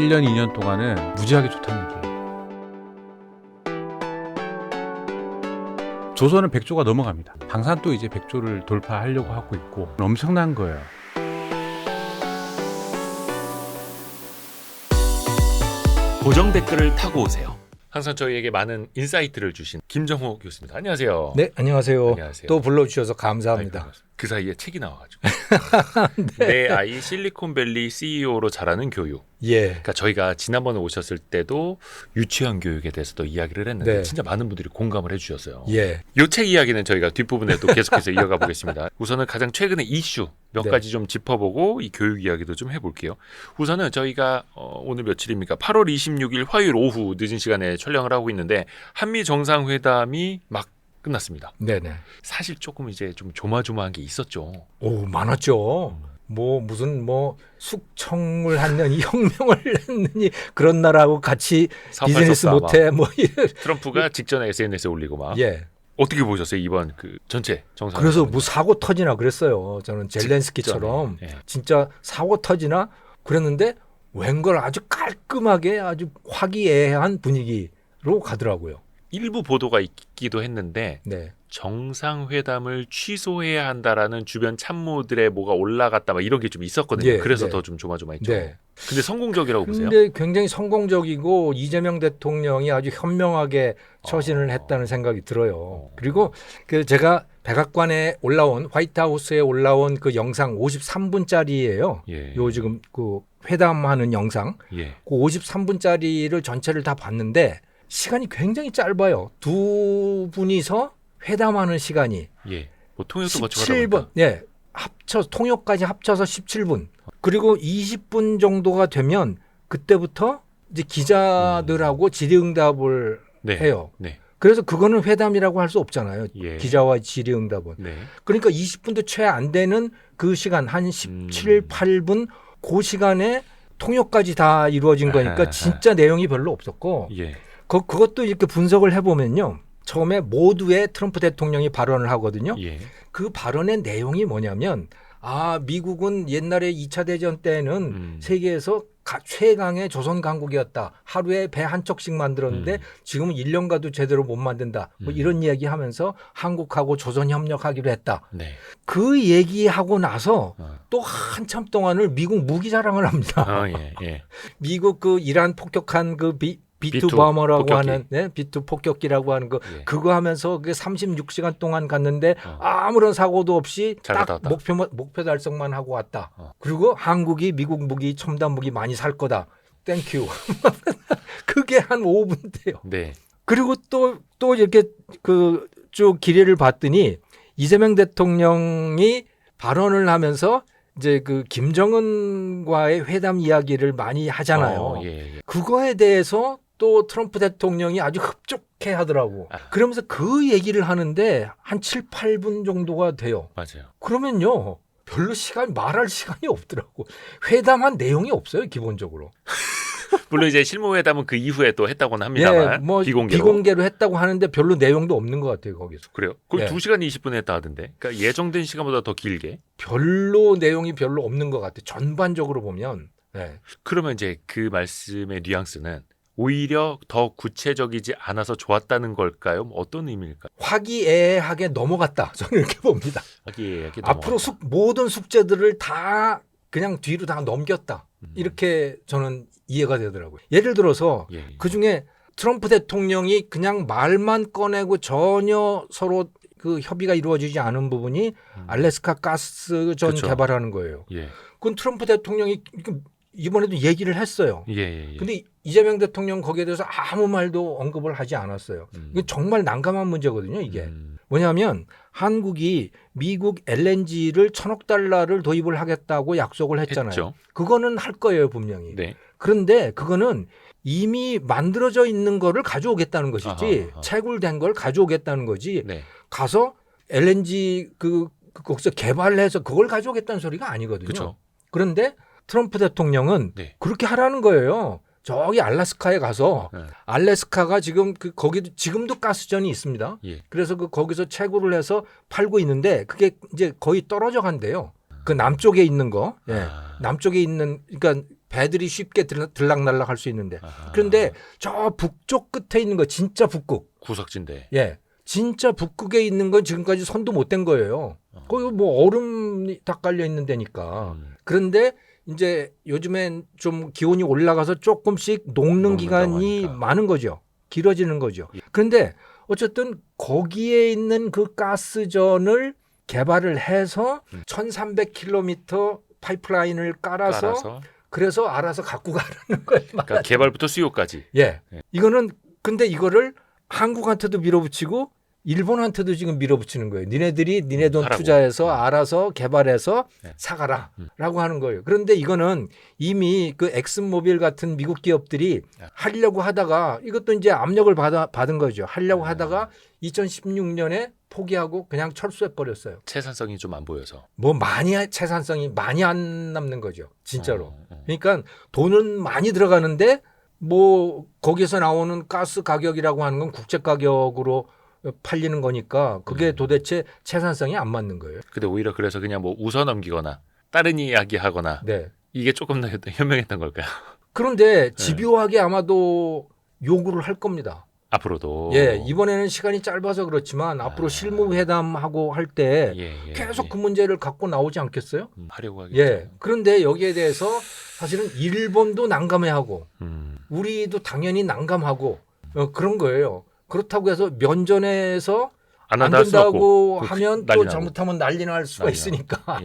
1년, 2년 동안은 무지하게 좋다는 얘기예요. 조선은 100조가 넘어갑니다. 방산도 이제 100조를 돌파하려고 하고 있고 엄청난 거예요. 고정 댓글을 타고 오세요. 항상 저희에게 많은 인사이트를 주신 김정호 교수입니다. 안녕하세요. 네, 안녕하세요. 안녕하세요. 또 불러주셔서 감사합니다. 아이고, 그 사이에 책이 나와가지고 내 아이 실리콘밸리 CEO로 자라는 교육. 예, 그러니까 저희가 지난번에 오셨을 때도 유치원 교육에 대해서도 이야기를 했는데 네. 진짜 많은 분들이 공감을 해주셨어요. 예, 이 책 이야기는 저희가 뒷부분에 또 계속해서 이어가 보겠습니다. 우선은 가장 최근의 이슈 몇 네. 가지 좀 짚어보고 이 교육 이야기도 좀 해볼게요. 우선은 저희가 오늘 며칠입니까? 8월 26일 화요일 오후 늦은 시간에 촬영을 하고 있는데 한미 정상회담이 막 끝났습니다. 네네. 사실 조금 이제 좀 조마조마한 게 있었죠. 오, 많았죠. 무슨 숙청을 했느니 혁명을 했느니 그런 나라하고 같이 비즈니스 못해 트럼프가 직전에 SNS에 올리고 막 예. 어떻게 보셨어요 이번 그 전체 정상? 그래서 사고 터지나 그랬어요. 저는 젤렌스키처럼 직전에, 예. 진짜 사고 터지나 그랬는데 웬걸 아주 깔끔하게 아주 화기애애한 분위기로 가더라고요. 일부 보도가 있기도 했는데 네. 정상회담을 취소해야 한다라는 주변 참모들의 뭐가 올라갔다 막 이런 게 좀 있었거든요. 예, 그래서 네. 더 좀 조마조마했죠. 네. 근데 성공적이라고 보세요? 근데 굉장히 성공적이고 이재명 대통령이 아주 현명하게 처신을 했다는 생각이 들어요. 그리고 그 제가 백악관에 올라온 화이트하우스에 올라온 그 영상 53분짜리예요. 예. 요 지금 그 회담하는 영상. 예. 그 53분짜리를 전체를 다 봤는데 시간이 굉장히 짧아요. 두 분이서 회담하는 시간이 예. 뭐 통역도 거쳐 가다 17분. 보니까. 예. 통역까지 합쳐서 17분. 그리고 20분 정도가 되면 그때부터 이제 기자들하고 질의응답을 네. 해요. 네. 그래서 그거는 회담이라고 할 수 없잖아요. 예. 기자와 질의응답은. 네. 그러니까 20분도 채 안 되는 그 시간 한 17, 8분 그 시간에 통역까지 다 이루어진 거니까 진짜 내용이 별로 없었고 예. 그것도 이렇게 분석을 해보면요. 처음에 모두의 트럼프 대통령이 발언을 하거든요. 예. 그 발언의 내용이 뭐냐면 미국은 옛날에 2차 대전 때는 세계에서 최강의 조선 강국이었다. 하루에 배 한 척씩 만들었는데 지금은 1년 가도 제대로 못 만든다. 뭐 이런 이야기 하면서 한국하고 조선 협력하기로 했다. 네. 그 얘기하고 나서 또 한참 동안을 미국 무기 자랑을 합니다. 예. 예. 미국 그 이란 폭격한 그 B2 B2 버머라고 폭격기. 하는 B2 폭격기라고 하는 거 예. 그거 하면서 그게 36시간 동안 갔는데 아무런 사고도 없이 잘 딱 갔다 왔다. 목표 달성만 하고 왔다. 그리고 한국이 미국 무기 첨단 무기 많이 살 거다. 땡큐. 그게 한 5분 돼요. 네. 그리고 또 이렇게 그 쭉 기례를 봤더니 이재명 대통령이 발언을 하면서 이제 그 김정은과의 회담 이야기를 많이 하잖아요. 예. 예. 그거에 대해서 또 트럼프 대통령이 아주 흡족해 하더라고. 그러면서 그 얘기를 하는데 한 7, 8분 정도가 돼요. 맞아요. 그러면요. 별로 말할 시간이 없더라고. 회담한 내용이 없어요, 기본적으로. 물론 이제 실무회담은 그 이후에 또 했다고는 합니다만 비공개로 했다고 하는데 별로 내용도 없는 것 같아요, 거기서. 그래요? 거기 예. 2시간 20분 했다 하던데. 그러니까 예정된 시간보다 더 길게. 별로 내용이 별로 없는 것 같아요. 전반적으로 보면. 네. 그러면 이제 그 말씀의 뉘앙스는 오히려 더 구체적이지 않아서 좋았다는 걸까요? 뭐 어떤 의미일까요? 화기애애하게 넘어갔다. 저는 이렇게 봅니다. 하기에 앞으로 모든 숙제들을 다 그냥 뒤로 다 넘겼다. 이렇게 저는 이해가 되더라고요. 예를 들어서 예. 그중에 트럼프 대통령이 그냥 말만 꺼내고 전혀 서로 그 협의가 이루어지지 않은 부분이 알래스카 가스전 그렇죠. 개발하는 거예요. 예. 그건 트럼프 대통령이 이번에도 얘기를 했어요. 예. 근데 이재명 대통령 거기에 대해서 아무 말도 언급을 하지 않았어요. 이게 정말 난감한 문제거든요, 이게. 뭐냐면 한국이 미국 LNG를 1,000억 달러를 도입을 하겠다고 약속을 했잖아요. 했죠. 그거는 할 거예요, 분명히. 네. 그런데 그거는 이미 만들어져 있는 거를 가져오겠다는 것이지 채굴된 걸 가져오겠다는 거지. 네. 가서 LNG 거기서 개발해서 그걸 가져오겠다는 소리가 아니거든요. 그렇죠. 그런데 트럼프 대통령은 네. 그렇게 하라는 거예요. 저기 알래스카에 가서 네. 알래스카가 지금 거기도 지금도 가스전이 있습니다. 예. 그래서 거기서 채굴을 해서 팔고 있는데 그게 이제 거의 떨어져 간대요. 그 남쪽에 있는 거, 남쪽에 있는 그러니까 배들이 쉽게 들락날락 할 수 있는데. 아하. 그런데 저 북쪽 끝에 있는 거 진짜 북극. 구석진데. 예. 진짜 북극에 있는 건 지금까지 손도 못 댄 거예요. 거기 뭐 얼음이 다 깔려 있는 데니까. 그런데 이제 요즘엔 좀 기온이 올라가서 조금씩 녹는 기간이 하니까. 많은 거죠. 길어지는 거죠. 예. 그런데 어쨌든 거기에 있는 그 가스전을 개발을 해서 1300km 파이프라인을 깔아서 그래서 알아서 갖고 가라는 거예요. 그러니까 개발부터 수요까지. 예. 예. 이거는 근데 이거를 한국한테도 밀어붙이고 일본한테도 지금 밀어붙이는 거예요. 니네 돈 하라고. 투자해서 알아서 개발해서 네. 사가라라고 하는 거예요. 그런데 이거는 이미 그 엑슨모빌 같은 미국 기업들이 하려고 하다가 이것도 이제 압력을 받은 거죠. 하려고 하다가 2016년에 포기하고 그냥 철수해 버렸어요. 채산성이 좀 안 보여서. 뭐 채산성이 많이 안 남는 거죠. 진짜로. 어. 그러니까 돈은 많이 들어가는데 뭐 거기서 나오는 가스 가격이라고 하는 건 국제 가격으로 팔리는 거니까 그게 도대체 채산성이 안 맞는 거예요. 근데 오히려 그래서 그냥 뭐 웃어 넘기거나 다른 이야기 하거나 네. 이게 조금 더 현명했던 걸까요? 그런데 집요하게 아마도 요구를 할 겁니다. 앞으로도. 예, 이번에는 시간이 짧아서 그렇지만 앞으로 실무회담하고 할 때 계속 그 문제를 갖고 나오지 않겠어요? 하려고 하겠죠. 예. 그런데 여기에 대해서 사실은 일본도 난감해하고 우리도 당연히 난감하고 그런 거예요. 그렇다고 해서 면전에서 안 된다고 하면 또 잘못하면 난리 날 수가 있으니까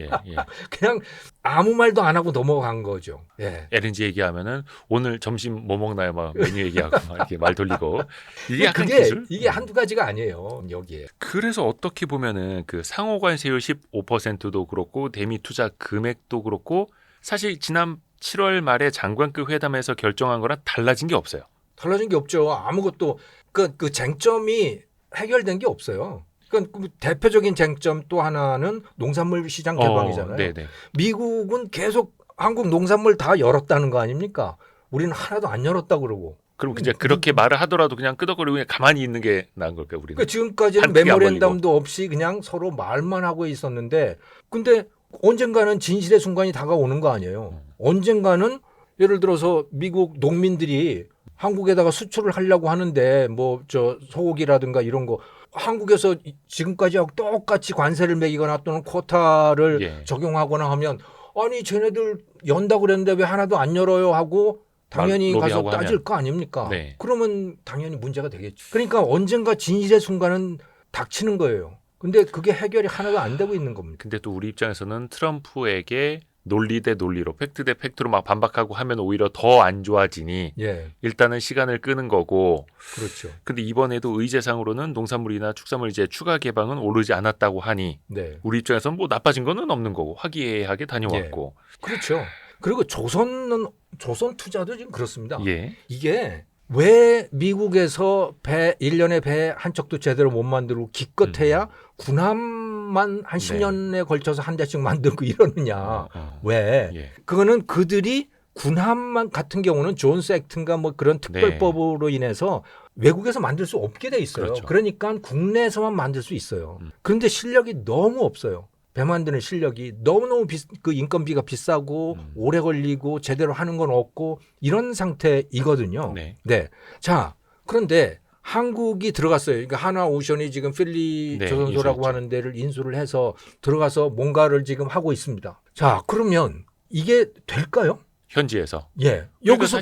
그냥 아무 말도 안 하고 넘어간 거죠. 예. LNG 얘기하면은 오늘 점심 뭐 먹나요? 막 메뉴 얘기하고 막 이렇게 말 돌리고 이게 약간 그게 기술? 이게 한두 가지가 아니에요. 여기에. 그래서 어떻게 보면은 그 상호관세율 15%도 그렇고 대미 투자 금액도 그렇고 사실 지난 7월 말에 장관급 회담에서 결정한 거랑 달라진 게 없어요. 달라진 게 없죠. 아무것도 그 쟁점이 해결된 게 없어요. 그러니까 그 대표적인 쟁점 또 하나는 농산물 시장 개방이잖아요. 네네. 미국은 계속 한국 농산물 다 열었다는 거 아닙니까? 우리는 하나도 안 열었다 그러고. 그럼 이제 그렇게 말을 하더라도 그냥 끄덕거리고 그냥 가만히 있는 게 나은 걸까요, 우리는? 그러니까 지금까지는 메모랜덤도 없이 그냥 서로 말만 하고 있었는데 근데 언젠가는 진실의 순간이 다가오는 거 아니에요. 언젠가는 예를 들어서 미국 농민들이 한국에다가 수출을 하려고 하는데 뭐 저 소고기라든가 이런 거 한국에서 지금까지하고 똑같이 관세를 매기거나 또는 쿼타를 적용하거나 하면 아니 쟤네들 연다고 그랬는데 왜 하나도 안 열어요 하고 당연히 가서 따질 거 아닙니까? 네. 그러면 당연히 문제가 되겠죠. 그러니까 언젠가 진실의 순간은 닥치는 거예요. 근데 그게 해결이 하나도 안 되고 있는 겁니다. 근데 또 우리 입장에서는 트럼프에게 논리 대 논리로 팩트 대 팩트로 막 반박하고 하면 오히려 더 안 좋아지니 일단은 시간을 끄는 거고. 그렇죠. 근데 이번에도 의제상으로는 농산물이나 축산물 이제 추가 개방은 오르지 않았다고 하니 우리 입장에서는 뭐 나빠진 거는 없는 거고 화기애애하게 다녀왔고. 그렇죠. 그리고 조선 투자도 지금 그렇습니다. 이게 왜 미국에서 1년에 배 한 척도 제대로 못 만들고 기껏해야 군함만 한 10년에 걸쳐서 한 대씩 만들고 이러느냐. 왜? 그거는 그들이 군함만 같은 경우는 존스 액트인가 뭐 그런 특별법으로 인해서 외국에서 만들 수 없게 돼 있어요. 그렇죠. 그러니까 국내에서만 만들 수 있어요. 그런데 실력이 너무 없어요. 배 만드는 실력이 너무너무 그 인건비가 비싸고 오래 걸리고 제대로 하는 건 없고 이런 상태이거든요. 네. 자, 그런데 한국이 들어갔어요. 그러니까 하나오션이 지금 필리 조선소라고 하는 데를 인수를 해서 들어가서 뭔가를 지금 하고 있습니다. 자, 그러면 이게 될까요? 현지에서. 예. 여기서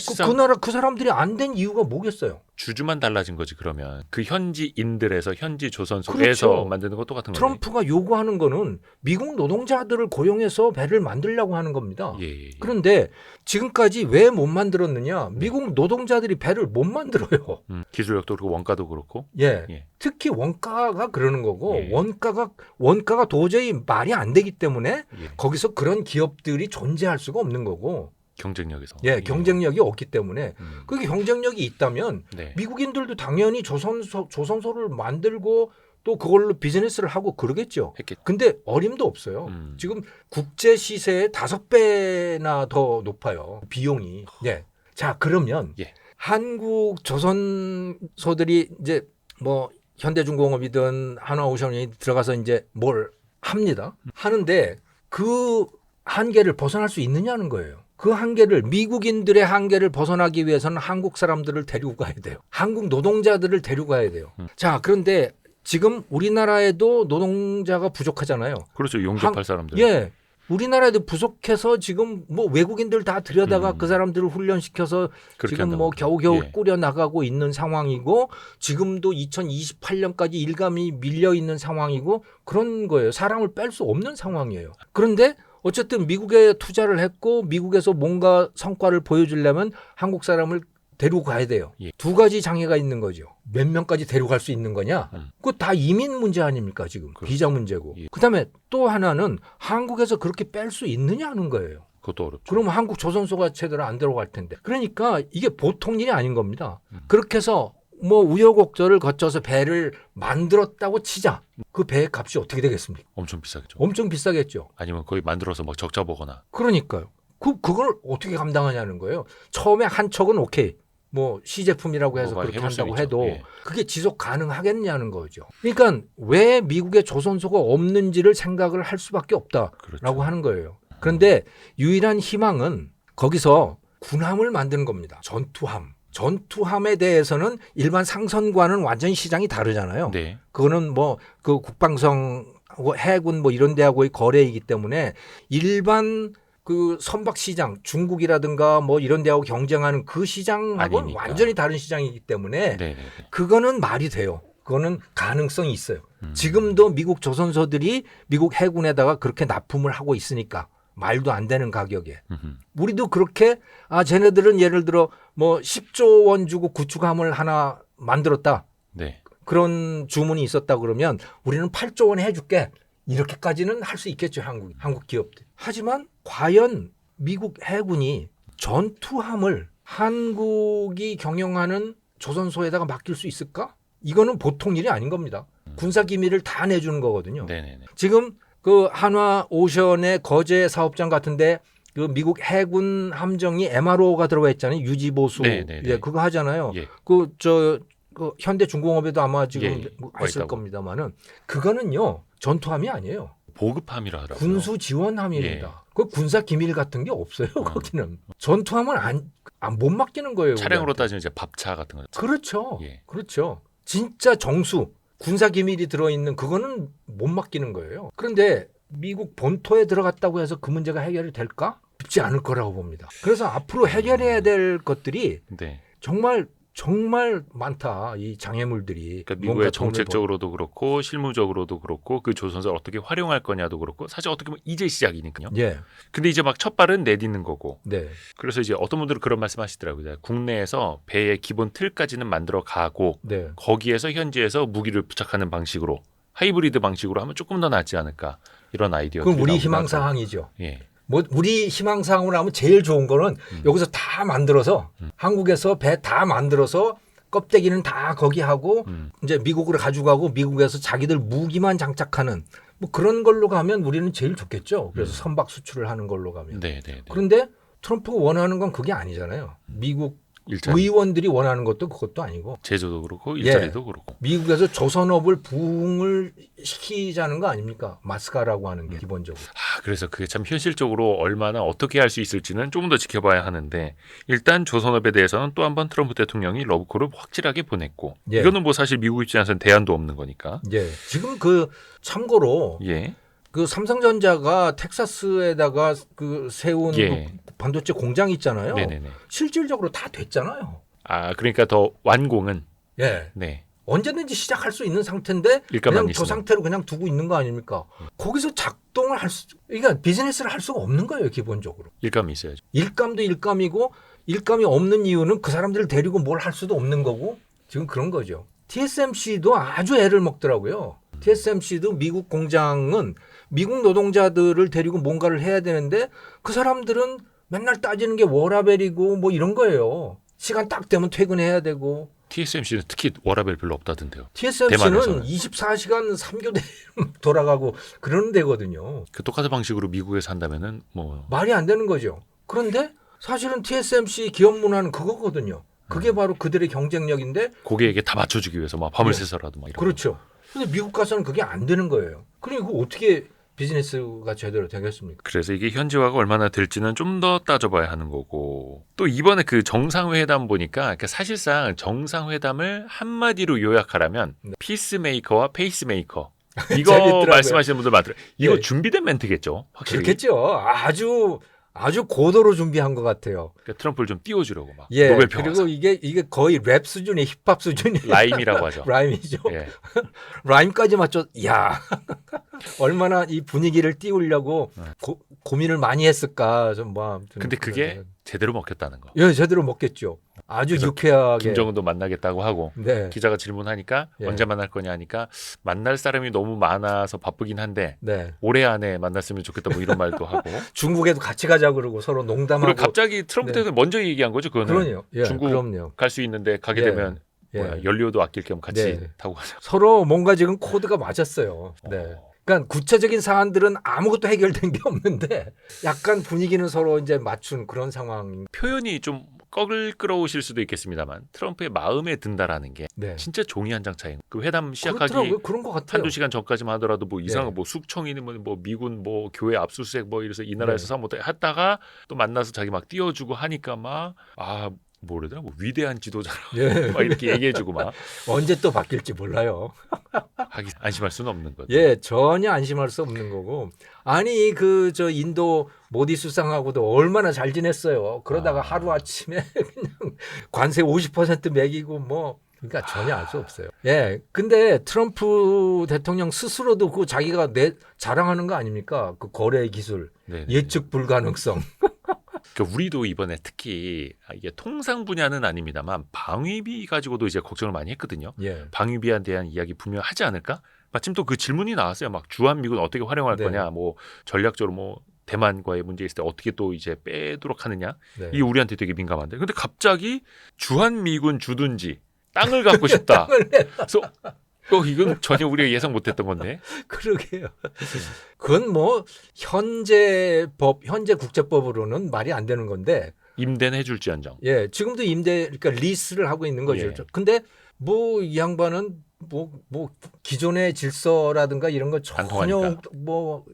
그 사람들이 안 된 이유가 뭐겠어요? 주주만 달라진 거지 그러면. 그 현지인들에서 현지 조선소에서 만드는 거 똑같은 거예요. 트럼프가 요구하는 거는 미국 노동자들을 고용해서 배를 만들려고 하는 겁니다. 그런데 지금까지 왜 못 만들었느냐? 미국 노동자들이 배를 못 만들어요. 기술력도 그렇고 원가도 그렇고. 특히 원가가 그러는 거고 원가가 도저히 말이 안 되기 때문에 거기서 그런 기업들이 존재할 수가 없는 거고. 경쟁력에서. 경쟁력이 없기 때문에 그게 경쟁력이 있다면 미국인들도 당연히 조선소를 만들고 또 그걸로 비즈니스를 하고 그러겠죠. 근데 어림도 없어요. 지금 국제 시세의 5배나 더 높아요. 비용이. 자, 그러면 한국 조선소들이 이제 뭐 현대중공업이든 하나오션이 들어가서 이제 뭘 합니다. 하는데 그 한계를 벗어날 수 있느냐는 거예요. 그 한계를 미국인들의 한계를 벗어나기 위해서는 한국 사람들을 데리고 가야 돼요. 한국 노동자들을 데리고 가야 돼요. 자, 그런데 지금 우리나라에도 노동자가 부족하잖아요. 그렇죠. 용접할 사람들. 예. 우리나라에도 부족해서 지금 뭐 외국인들 다 들여다가 그 사람들을 훈련시켜서 지금 뭐 겨우겨우 예. 꾸려 나가고 있는 상황이고 지금도 2028년까지 일감이 밀려 있는 상황이고 그런 거예요. 사람을 뺄 수 없는 상황이에요. 그런데 어쨌든 미국에 투자를 했고 미국에서 뭔가 성과를 보여주려면 한국 사람을 데리고 가야 돼요. 예. 두 가지 장애가 있는 거죠. 몇 명까지 데려갈 수 있는 거냐? 그거 다 이민 문제 아닙니까 지금. 그렇죠. 비자 문제고. 예. 그다음에 또 하나는 한국에서 그렇게 뺄 수 있느냐 하는 거예요. 그것도 어렵죠. 그러면 한국 조선소가 제대로 안 들어갈 텐데. 그러니까 이게 보통 일이 아닌 겁니다. 그렇게 해서 뭐 우여곡절을 거쳐서 배를 만들었다고 치자. 그 배의 값이 어떻게 되겠습니까? 엄청 비싸겠죠. 엄청 비싸겠죠. 아니면 거의 만들어서 막 적자 보거나. 그러니까요. 그걸 어떻게 감당하냐는 거예요. 처음에 한 척은 오케이. 뭐 시제품이라고 해서 뭐가 그렇게 해볼 수 한다고 있죠. 해도 예. 그게 지속 가능하겠냐는 거죠. 그러니까 왜 미국에 조선소가 없는지를 생각을 할 수밖에 없다라고 그렇죠. 하는 거예요. 그런데 유일한 희망은 거기서 군함을 만드는 겁니다. 전투함. 전투함에 대해서는 일반 상선과는 완전히 시장이 다르잖아요. 네. 그거는 뭐 그 국방성 해군 뭐 이런 데하고의 거래이기 때문에 일반 그 선박 시장 중국이라든가 뭐 이런 데하고 경쟁하는 그 시장하고는 아니니까. 완전히 다른 시장이기 때문에 네. 그거는 말이 돼요. 그거는 가능성이 있어요. 지금도 미국 조선소들이 미국 해군에다가 그렇게 납품을 하고 있으니까 말도 안 되는 가격에. 우리도 그렇게 쟤네들은 예를 들어 뭐 10조 원 주고 구축함을 하나 만들었다. 네. 그런 주문이 있었다 그러면 우리는 8조 원 해줄게. 이렇게까지는 할 수 있겠죠. 한국 기업들. 하지만 과연 미국 해군이 전투함을 한국이 경영하는 조선소에다가 맡길 수 있을까? 이거는 보통 일이 아닌 겁니다. 군사 기밀을 다 내주는 거거든요. 네네네. 지금 그 한화 오션의 거제 사업장 같은데 그 미국 해군 함정이 MRO가 들어가 있잖아요. 유지 보수. 네네네. 예, 그거 하잖아요. 예. 그 현대중공업에도 아마 지금 예, 했을 있다고. 겁니다만은 그거는요 전투함이 아니에요. 보급함이라 하더라고요. 군수 지원함입니다. 예. 그 군사 기밀 같은 게 없어요. 거기는 전투함은 못 맡기는 거예요. 차량으로 우리한테. 따지면 이제 밥차 같은 거죠. 그렇죠. 예. 그렇죠. 진짜 정수 군사 기밀이 들어있는 그거는 못 맡기는 거예요. 그런데 미국 본토에 들어갔다고 해서 그 문제가 해결이 될까? 쉽지 않을 거라고 봅니다. 그래서 앞으로 해결해야 될 것들이 네. 정말 많다. 이 장애물들이. 그러니까 뭔가 미국의 돈을 정책적으로도 그렇고 실무적으로도 그렇고 그 조선소를 어떻게 활용할 거냐도 그렇고 사실 어떻게 보면 이제 시작이니까요. 예. 근데 이제 막 첫 발은 내딛는 거고. 네. 그래서 이제 어떤 분들은 그런 말씀하시더라고요. 국내에서 배의 기본 틀까지는 만들어 가고 네. 거기에서 현지에서 무기를 부착하는 방식으로 하이브리드 방식으로 하면 조금 더 낫지 않을까 이런 아이디어. 그럼 우리 희망 사항이죠. 예. 뭐 우리 희망 사항으로 하면 제일 좋은 거는 여기서 다 만들어서 한국에서 배 다 만들어서 껍데기는 다 거기 하고 이제 미국으로 가져가고 미국에서 자기들 무기만 장착하는 뭐 그런 걸로 가면 우리는 제일 좋겠죠. 그래서 선박 수출을 하는 걸로 가면. 네. 그런데 트럼프가 원하는 건 그게 아니잖아요. 미국 일자리. 의원들이 원하는 것도 그것도 아니고 제조도 그렇고 일자리도 그렇고. 미국에서 조선업을 부흥을 시키자는 거 아닙니까? 마스카라고 하는 게 기본적으로. 그래서 그게 참 현실적으로 얼마나 어떻게 할 수 있을지는 조금 더 지켜봐야 하는데 일단 조선업에 대해서는 또 한 번 트럼프 대통령이 러브콜을 확실하게 보냈고 예. 이거는 뭐 사실 미국 입장에서는 대안도 없는 거니까. 예. 지금 참고로 예. 그 삼성전자가 텍사스에다가 그 세운 예. 그 반도체 공장 있잖아요. 네네네. 실질적으로 다 됐잖아요. 그러니까 더 완공은 예. 네. 언제든지 시작할 수 있는 상태인데 일감만 그냥 저 있으면. 상태로 그냥 두고 있는 거 아닙니까? 거기서 작동을 그러니까 비즈니스를 할 수가 없는 거예요, 기본적으로. 일감이 있어야죠. 일감도 일감이고 일감이 없는 이유는 그 사람들을 데리고 뭘 할 수도 없는 거고 지금 그런 거죠. TSMC도 아주 애를 먹더라고요. TSMC도 미국 공장은 미국 노동자들을 데리고 뭔가를 해야 되는데 그 사람들은 맨날 따지는 게 워라벨이고 뭐 이런 거예요. 시간 딱 되면 퇴근해야 되고. TSMC는 특히 워라벨 별로 없다던데요. TSMC는 대만에서는. 24시간 3교대 돌아가고 그러는 데거든요. 그 똑같은 방식으로 미국에서 한다면은 뭐 말이 안 되는 거죠. 그런데 사실은 TSMC 기업 문화는 그거거든요. 그게 바로 그들의 경쟁력인데 고객에게 다 맞춰주기 위해서 막 밤을 네. 새서라도 막 이런. 그렇죠. 근데 미국 가서는 그게 안 되는 거예요. 그러니까 이거 어떻게 비즈니스가 제대로 되겠습니까? 그래서 이게 현지화가 얼마나 될지는 좀 더 따져봐야 하는 거고 또 이번에 그 정상회담 보니까 그러니까 사실상 정상회담을 한마디로 요약하라면 네. 피스메이커와 페이스메이커 이거 재밌더라고요. 말씀하시는 분들 많더라고요. 이거 예. 준비된 멘트겠죠. 확실히. 그렇겠죠. 아주 고도로 준비한 것 같아요. 그러니까 트럼프를 좀 띄워주려고 막 예. 노벨 그리고 평화상 이게 거의 랩 수준의 힙합 수준이 라임이라고 하죠. 라임이죠. 예. 라임까지 맞춰. 야 얼마나 이 분위기를 띄우려고 고민을 많이 했을까 좀 뭐. 아무튼 근데 그게 그런 제대로 먹혔다는 거. 예, 제대로 먹겠죠. 아주 그래서 유쾌하게. 김정은도 만나겠다고 하고 네. 기자가 질문하니까 예. 언제 만날 거냐 하니까 만날 사람이 너무 많아서 바쁘긴 한데 네. 올해 안에 만났으면 좋겠다 뭐 이런 말도 하고 중국에도 같이 가자 그러고 서로 농담하고. 그리고 갑자기 트럼프 네. 대통령이 먼저 얘기한 거죠. 그거는 그러네요. 예, 중국 그럼요. 갈 수 있는데 가게 예. 되면 예. 뭐야, 연료도 아낄 겸 같이 네. 타고 가자. 서로 뭔가 지금 코드가 맞았어요. 네. 어. 그러니까 구체적인 사안들은 아무것도 해결된 게 없는데 약간 분위기는 서로 이제 맞춘 그런 상황. 표현이 좀 끌어오실 수도 있겠습니다만 트럼프의 마음에 든다라는 게 네. 진짜 종이 한 장 차이. 그 회담 시작하기 그렇더라고요. 그런 것 같아요. 한두 시간 전까지만 하더라도 뭐 이상한 네. 뭐 숙청이니 뭐 미군 뭐 교회 압수수색 뭐 이래서 이 나라에서 사못 했다가 또 만나서 자기 막 띄워주고 하니까 막 뭐래더라 뭐 위대한 지도자라 예. 막 이렇게 얘기해주고 막 언제 또 바뀔지 몰라요. 하기 안심할 수는 없는 거죠. 예, 전혀 안심할 수 없는 거고. 아니 저 인도 모디 수상하고도 얼마나 잘 지냈어요. 그러다가 하루 아침에 그냥 관세 50% 매기고 뭐. 그러니까 전혀 알 수 없어요. 예, 근데 트럼프 대통령 스스로도 그 자기가 자랑하는 거 아닙니까? 그 거래 기술, 네네. 예측 불가능성. 그러니까 우리도 이번에 특히 이게 통상 분야는 아닙니다만 방위비 가지고도 이제 걱정을 많이 했거든요. 예, 방위비에 대한 이야기 분명 하지 않을까? 마침 또 그 질문이 나왔어요. 막 주한미군 어떻게 활용할 네. 거냐, 뭐 전략적으로 뭐 대만과의 문제 있을 때 어떻게 또 이제 빼도록 하느냐. 네. 이게 우리한테 되게 민감한데. 근데 갑자기 주한미군 주둔지 땅을 갖고 싶다. 그래서 이건 전혀 우리가 예상 못했던 건데. 그러게요. 그건 뭐 현재 국제법으로는 말이 안 되는 건데. 임대는 해줄지언정. 예, 지금도 그러니까 리스를 하고 있는 거죠. 예. 근데 뭐 이 양반은 뭐 기존의 질서라든가 이런 거 전혀 반통하니까. 뭐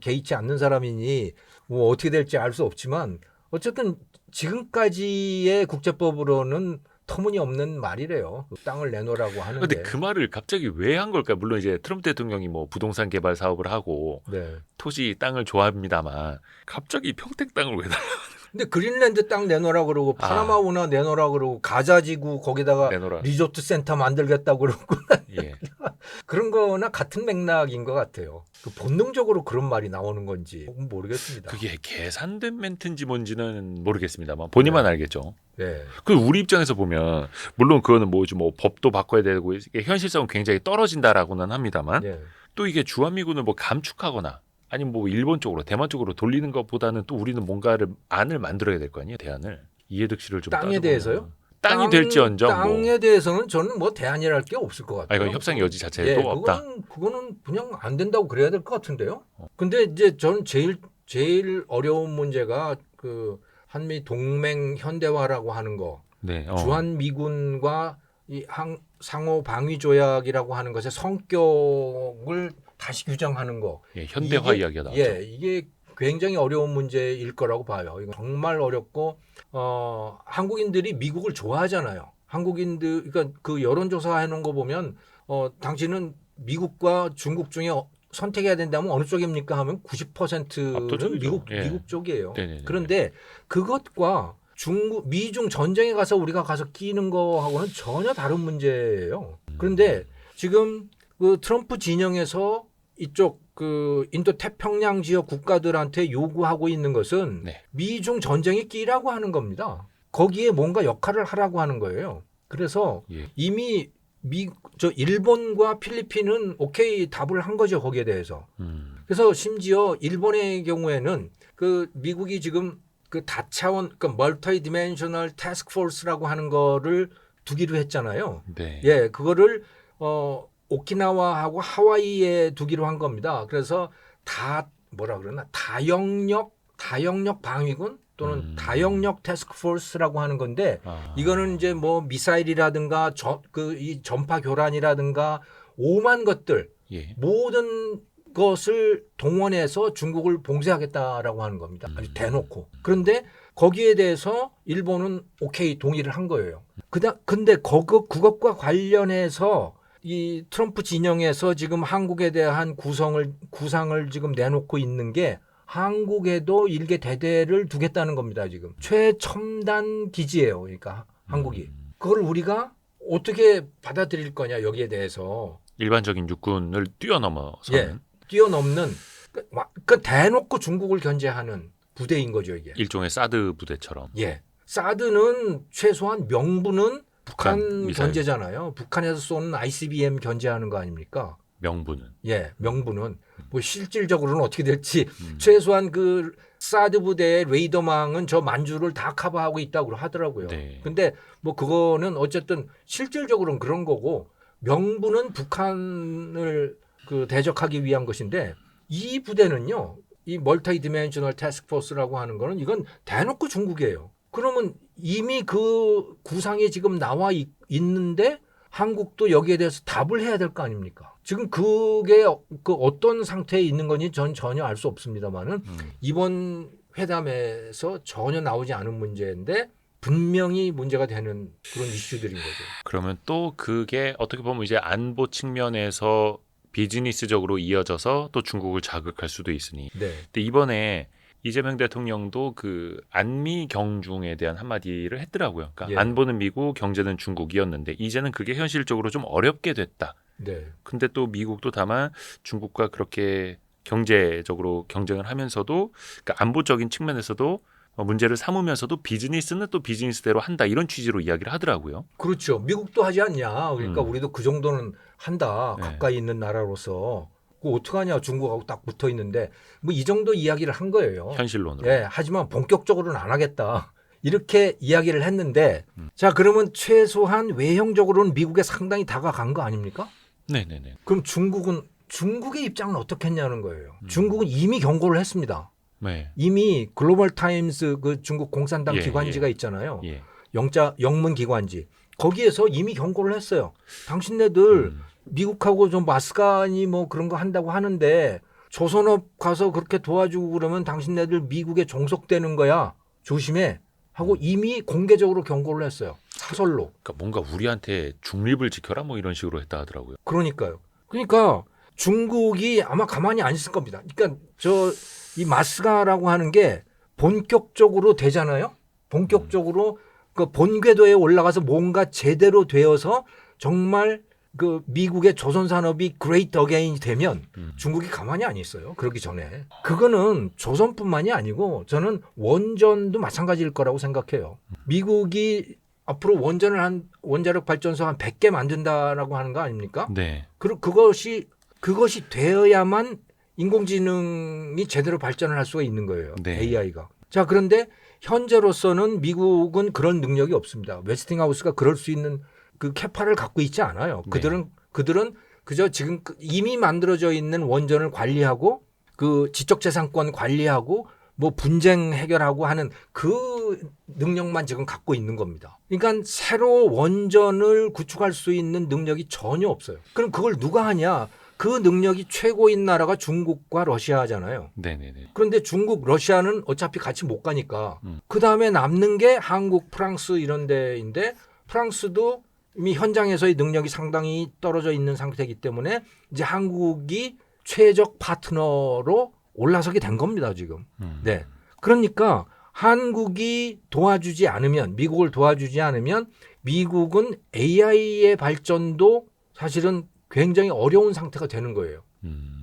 개의치 않는 사람이니 뭐 어떻게 될지 알 수 없지만 어쨌든 지금까지의 국제법으로는 터무니없는 말이래요. 땅을 내놓으라고 하는데. 근데 그 말을 갑자기 왜 한 걸까? 물론 이제 트럼프 대통령이 뭐 부동산 개발 사업을 하고 네. 토지 땅을 좋아합니다만 갑자기 평택 땅을 왜 달라? 근데 그린랜드 땅 내놓으라고 그러고 파나마 운하 내놓으라고 그러고 가자지구 거기다가 내놓으라. 리조트 센터 만들겠다고 그러고 예. 그런 거나 같은 맥락인 것 같아요. 그 본능적으로 그런 말이 나오는 건지 모르겠습니다. 그게 계산된 멘트인지 뭔지는 모르겠습니다만 본인만 네. 알겠죠. 네. 그 우리 입장에서 보면 물론 그거는 뭐지 뭐 법도 바꿔야 되고 이게 현실성은 굉장히 떨어진다라고는 합니다만 네. 또 이게 주한미군을 뭐 감축하거나 아니면 뭐 일본 쪽으로 대만 쪽으로 돌리는 것보다는 또 우리는 뭔가를 안을 만들어야 될 거 아니에요. 대안을 이해득실을 좀 땅에 따져보면. 대해서요? 땅이 될지언정 땅에 뭐. 대해서는 저는 뭐 대안이랄 게 없을 것 같아요. 이건 협상 여지 자체도 예, 없다. 그거는 그냥 안 된다고 그래야 될 것 같은데요. 근데 이제 저는 제일 어려운 문제가 그 한미 동맹 현대화라고 하는 거. 네. 주한 미군과 이 상호 방위 조약이라고 하는 것의 성격을 다시 규정하는 거. 예, 현대화 이야기가 나왔죠. 예, 이게 굉장히 어려운 문제일 거라고 봐요. 이거 정말 어렵고 한국인들이 미국을 좋아하잖아요. 그러니까 그 여론조사 해놓은 거 보면 당신은 미국과 중국 중에 선택해야 된다면 어느 쪽입니까 하면 90%는 압도적이죠. 미국 쪽이에요. 네네네. 그런데 그것과 미중 전쟁에 가서 우리가 가서 끼는 거하고는 전혀 다른 문제예요. 그런데 지금 그 트럼프 진영에서 이쪽 그 인도 태평양 지역 국가들한테 요구하고 있는 것은 네. 미중 전쟁에 끼라고 하는 겁니다. 거기에 뭔가 역할을 하라고 하는 거예요. 그래서 예. 이미 일본과 필리핀은 오케이 답을 한 거죠. 거기에 대해서. 그래서 심지어 일본의 경우에는 그 미국이 지금 그 다차원 그 멀티 디멘셔널 태스크 포스라고 하는 거를 두기로 했잖아요. 네. 예, 그거를 오키나와하고 하와이에 두기로 한 겁니다. 그래서 다영역 방위군 또는 다영역 태스크 포스라고 하는 건데 이거는 이제 뭐 미사일이라든가 이 전파 교란이라든가 오만 것들 예. 모든 것을 동원해서 중국을 봉쇄하겠다라고 하는 겁니다. 아주 대놓고. 그런데 거기에 대해서 일본은 오케이 동의를 한 거예요. 근데 그것과 관련해서 이 트럼프 진영에서 지금 한국에 대한 구상을 지금 내놓고 있는 게 한국에도 일개 대대를 두겠다는 겁니다. 지금 최첨단 기지예요. 그러니까 한국이. 그걸 우리가 어떻게 받아들일 거냐 여기에 대해서. 일반적인 육군을 뛰어넘어서는 예, 뛰어넘는 그 대놓고 중국을 견제하는 부대인 거죠 이게. 일종의 사드 부대처럼. 예, 사드는 최소한 명분은 북한 미사일. 견제잖아요. 북한에서 쏘는 ICBM 견제하는 거 아닙니까? 명분은. 예, 명분은 뭐 실질적으로는 어떻게 될지 최소한 그 사드 부대의 레이더망은 저 만주를 다 커버하고 있다고 하더라고요. 네. 근데 뭐 그거는 어쨌든 실질적으로는 그런 거고 명분은 북한을 그 대적하기 위한 것인데 이 부대는요. 이 멀티 디멘셔널 태스크 포스라고 하는 거는 이건 대놓고 중국이에요. 그러면 이미 그 구상이 지금 나와 있는데 한국도 여기에 대해서 답을 해야 될 거 아닙니까? 지금 그게 그 어떤 상태에 있는 건지 전 전혀 알 수 없습니다만은 이번 회담에서 전혀 나오지 않은 문제인데 분명히 문제가 되는 그런 이슈들인 거죠. 그러면 또 그게 어떻게 보면 이제 안보 측면에서 비즈니스적으로 이어져서 또 중국을 자극할 수도 있으니. 네. 근데 이번에 이재명 대통령도 그 안미 경중에 대한 한마디를 했더라고요. 그러니까 예. 안보는 미국, 경제는 중국이었는데 이제는 그게 현실적으로 좀 어렵게 됐다. 네. 근데 또 미국도 다만 중국과 그렇게 경제적으로 경쟁을 하면서도 그러니까 안보적인 측면에서도 문제를 삼으면서도 비즈니스는 또 비즈니스대로 한다 이런 취지로 이야기를 하더라고요. 그렇죠. 미국도 하지 않냐. 그러니까 우리도 그 정도는 한다. 네. 가까이 있는 나라로서. 그 어떡하냐. 중국하고 딱 붙어 있는데 뭐 이 정도 이야기를 한 거예요. 현실론으로. 예, 하지만 본격적으로는 안 하겠다. 이렇게 이야기를 했는데 자 그러면 최소한 외형적으로는 미국에 상당히 다가간 거 아닙니까? 네네네. 그럼 중국의 입장은 어떻겠냐는 거예요. 중국은 이미 경고를 했습니다. 네. 이미 글로벌 타임스 그 중국 공산당 예, 기관지가 있잖아요. 예. 영문 기관지. 거기에서 이미 경고를 했어요. 당신네들 미국하고 좀 마스간이 뭐 그런 거 한다고 하는데 조선업 가서 그렇게 도와주고 그러면 당신네들 미국에 종속되는 거야. 조심해. 하고 이미 공개적으로 경고를 했어요. 사설로. 그러니까 뭔가 우리한테 중립을 지켜라 뭐 이런 식으로 했다 하더라고요. 그러니까요. 그러니까 중국이 아마 가만히 안 있을 겁니다. 그러니까 이 마스가라고 하는 게 본격적으로 되잖아요. 본격적으로 그 본궤도에 올라가서 뭔가 제대로 되어서 정말 그 미국의 조선 산업이 그레이트 어게인이 되면 중국이 가만히 안 있어요. 그러기 전에. 그거는 조선뿐만이 아니고 저는 원전도 마찬가지일 거라고 생각해요. 미국이 앞으로 원자력 발전소 한 100개 만든다라고 하는 거 아닙니까? 네. 그것이 되어야만 인공지능이 제대로 발전을 할 수가 있는 거예요. 네. AI가. 자, 그런데 현재로서는 미국은 그런 능력이 없습니다. 웨스팅하우스가 그럴 수 있는 그 캐파를 갖고 있지 않아요. 네. 그들은 그저 지금 이미 만들어져 있는 원전을 관리하고 그 지적재산권 관리하고 뭐 분쟁 해결하고 하는 그 능력만 지금 갖고 있는 겁니다. 그러니까 새로 원전을 구축할 수 있는 능력이 전혀 없어요. 그럼 그걸 누가 하냐? 그 능력이 최고인 나라가 중국과 러시아잖아요. 네네네. 그런데 중국, 러시아는 어차피 같이 못 가니까 그 다음에 남는 게 한국, 프랑스 이런 데인데 프랑스도 이미 현장에서의 능력이 상당히 떨어져 있는 상태이기 때문에 이제 한국이 최적 파트너로 올라서게 된 겁니다, 지금. 네. 그러니까 한국이 도와주지 않으면, 미국을 도와주지 않으면 미국은 AI의 발전도 사실은 굉장히 어려운 상태가 되는 거예요.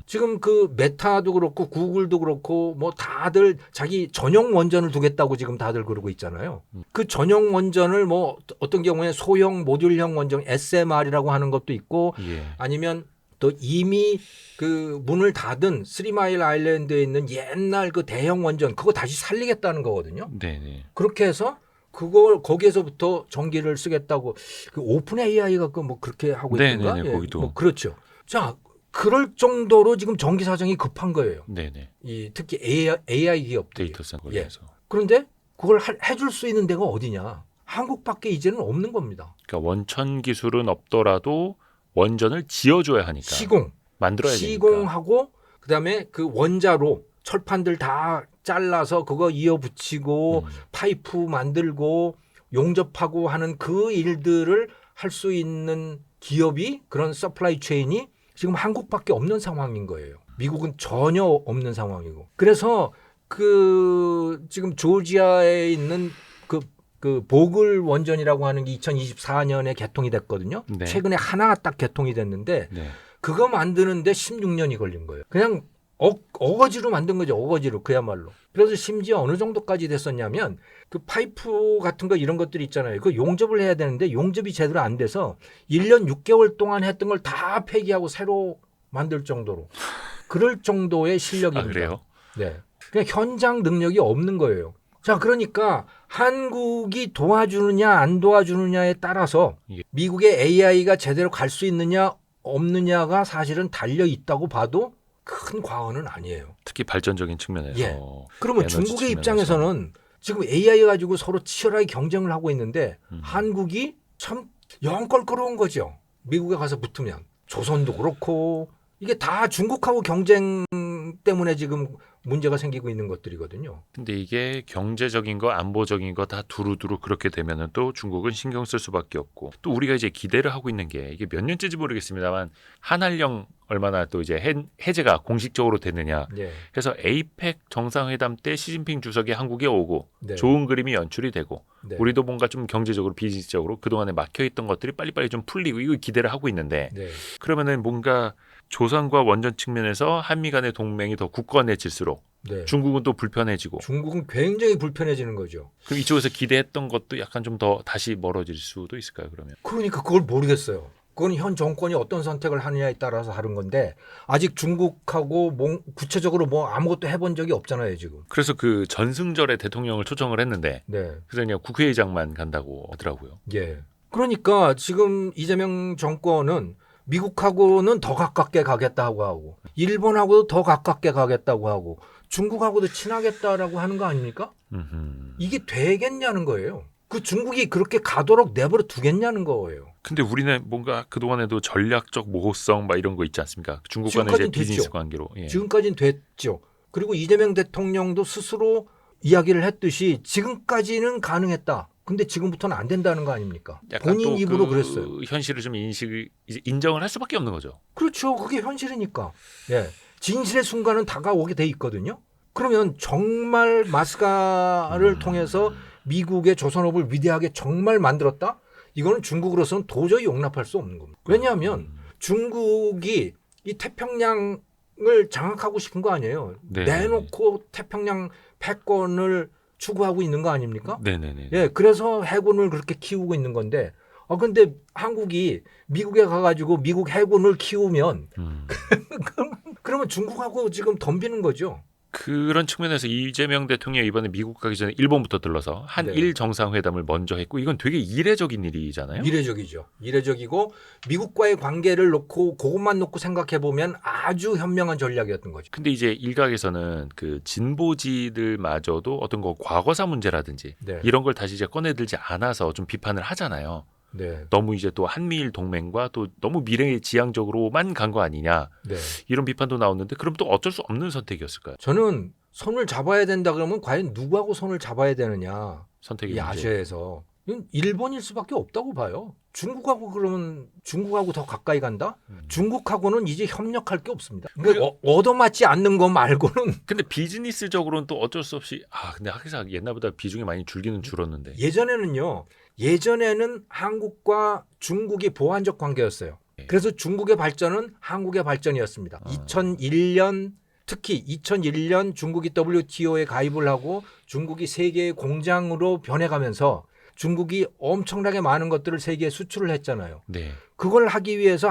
지금 그 메타도 그렇고 구글도 그렇고 뭐 다들 자기 전용 원전을 두겠다고 지금 다들 그러고 있잖아요. 그 전용 원전을 뭐 어떤 경우에 소형 모듈형 원전 SMR이라고 하는 것도 있고 예. 아니면 또 이미 그 문을 닫은 스리마일 아일랜드에 있는 옛날 그 대형 원전 그거 다시 살리겠다는 거거든요. 네네. 그렇게 해서 그걸 거기에서부터 전기를 쓰겠다고 그 오픈 AI가 그 뭐 그렇게 하고 있던가? 네네네, 거기도. 뭐 그렇죠. 자, 그럴 정도로 지금 전기 사정이 급한 거예요. 네네. 이 특히 AI 기업들이. 데이터 센터에서. 그런데 그걸 해줄 수 있는 데가 어디냐? 한국밖에 이제는 없는 겁니다. 그러니까 원천 기술은 없더라도 원전을 지어줘야 하니까. 시공. 만들어야 되니까. 시공하고 그다음에 그 원자로 철판들 다 잘라서 그거 이어붙이고 파이프 만들고 용접하고 하는 그 일들을 할 수 있는 기업이 그런 서플라이 체인이 지금 한국밖에 없는 상황인 거예요. 미국은 전혀 없는 상황이고. 그래서 그 지금 조지아에 있는 그 보글 원전이라고 하는 게 2024년에 개통이 됐거든요. 네. 최근에 하나가 딱 개통이 됐는데 네. 그거 만드는데 16년이 걸린 거예요. 그냥 어거지로 만든 거죠. 어거지로 그야말로. 그래서 심지어 어느 정도까지 됐었냐면 그 파이프 같은 거 이런 것들이 있잖아요. 그 용접을 해야 되는데 용접이 제대로 안 돼서 1년 6개월 동안 했던 걸 다 폐기하고 새로 만들 정도로 그럴 정도의 실력입니다. 아, 그래요? 네. 그냥 현장 능력이 없는 거예요. 자, 그러니까 한국이 도와주느냐 안 도와주느냐에 따라서 예. 미국의 AI가 제대로 갈 수 있느냐 없느냐가 사실은 달려 있다고 봐도 큰 과언은 아니에요. 특히 발전적인 측면에서. 예. 그러면 에너지 중국의 측면에서. 입장에서는 지금 AI 가지고 서로 치열하게 경쟁을 하고 있는데 한국이 참 영 껄끄러운 거죠. 미국에 가서 붙으면. 조선도 그렇고 이게 다 중국하고 경쟁 때문에 지금 문제가 생기고 있는 것들이거든요. 근데 이게 경제적인 거, 안보적인 거 다 두루두루 그렇게 되면은 또 중국은 신경 쓸 수밖에 없고 또 우리가 이제 기대를 하고 있는 게 이게 몇 년째인지 모르겠습니다만 한한령 얼마나 또 이제 해제가 공식적으로 됐느냐. 네. 그래서 에이펙 정상회담 때 시진핑 주석이 한국에 오고 네. 좋은 그림이 연출이 되고 네. 우리도 뭔가 좀 경제적으로 비즈니스적으로 그동안에 막혀있던 것들이 빨리빨리 좀 풀리고 이거 기대를 하고 있는데 네. 그러면은 뭔가 조선과 원전 측면에서 한미 간의 동맹이 더 굳건해질수록 네. 중국은 또 불편해지고 중국은 굉장히 불편해지는 거죠. 그럼 이쪽에서 기대했던 것도 약간 좀 더 다시 멀어질 수도 있을까요? 그러면 그러니까 그걸 모르겠어요. 그건 현 정권이 어떤 선택을 하느냐에 따라서 다른 건데 아직 중국하고 구체적으로 뭐 아무것도 해본 적이 없잖아요 지금. 그래서 그 전승절에 대통령을 초청을 했는데 네. 그래서 그냥 국회의장만 간다고 하더라고요. 예. 그러니까 지금 이재명 정권은 미국하고는 더 가깝게 가겠다고 하고 일본하고도 더 가깝게 가겠다고 하고 중국하고도 친하겠다라고 하는 거 아닙니까? 이게 되겠냐는 거예요. 그 중국이 그렇게 가도록 내버려 두겠냐는 거예요. 근데 우리는 뭔가 그동안에도 전략적 모호성 막 이런 거 있지 않습니까? 중국과는 이제 지금까지는 비즈니스 됐죠. 관계로. 예. 지금까지는 됐죠. 그리고 이재명 대통령도 스스로 이야기를 했듯이 지금까지는 가능했다. 근데 지금부터는 안 된다는 거 아닙니까? 약간 본인 또 입으로 그 그랬어요. 현실을 좀 이제 인정을 할 수밖에 없는 거죠. 그렇죠. 그게 현실이니까. 예. 진실의 순간은 다가오게 돼 있거든요. 그러면 정말 마스카를 통해서 미국의 조선업을 위대하게 정말 만들었다? 이거는 중국으로서는 도저히 용납할 수 없는 겁니다. 왜냐하면 중국이 이 태평양을 장악하고 싶은 거 아니에요. 네. 내놓고 태평양 패권을 추구하고 있는 거 아닙니까? 네네네. 예, 그래서 해군을 그렇게 키우고 있는 건데, 근데 한국이 미국에 가가지고 미국 해군을 키우면, 그러면 중국하고 지금 덤비는 거죠. 그런 측면에서 이재명 대통령이 이번에 미국 가기 전에 일본부터 들러서 한일 네. 정상회담을 먼저 했고 이건 되게 이례적인 일이잖아요. 이례적이죠. 이례적이고 미국과의 관계를 놓고 그것만 놓고 생각해 보면 아주 현명한 전략이었던 거죠. 근데 이제 일각에서는 그 진보지들마저도 어떤 거 과거사 문제라든지 네. 이런 걸 다시 이제 꺼내들지 않아서 좀 비판을 하잖아요. 네. 너무 이제 또 한미일 동맹과 또 너무 미래지향적으로만 간 거 아니냐 네. 이런 비판도 나오는데 그럼 또 어쩔 수 없는 선택이었을까요? 저는 손을 잡아야 된다 그러면 과연 누구하고 손을 잡아야 되느냐 선택의 이 문제. 아시아에서 이건 일본일 수밖에 없다고 봐요. 중국하고 그러면 중국하고 더 가까이 간다? 중국하고는 이제 협력할 게 없습니다. 그러니까 얻어맞지 않는 거 말고는 근데 비즈니스적으로는 또 어쩔 수 없이 근데 항상 옛날보다 비중이 많이 줄기는 줄었는데 예전에는 한국과 중국이 보완적 관계였어요. 그래서 중국의 발전은 한국의 발전이었습니다. 2001년 특히 2001년 중국이 WTO에 가입을 하고 중국이 세계의 공장으로 변해가면서 중국이 엄청나게 많은 것들을 세계에 수출을 했잖아요. 네. 그걸 하기 위해서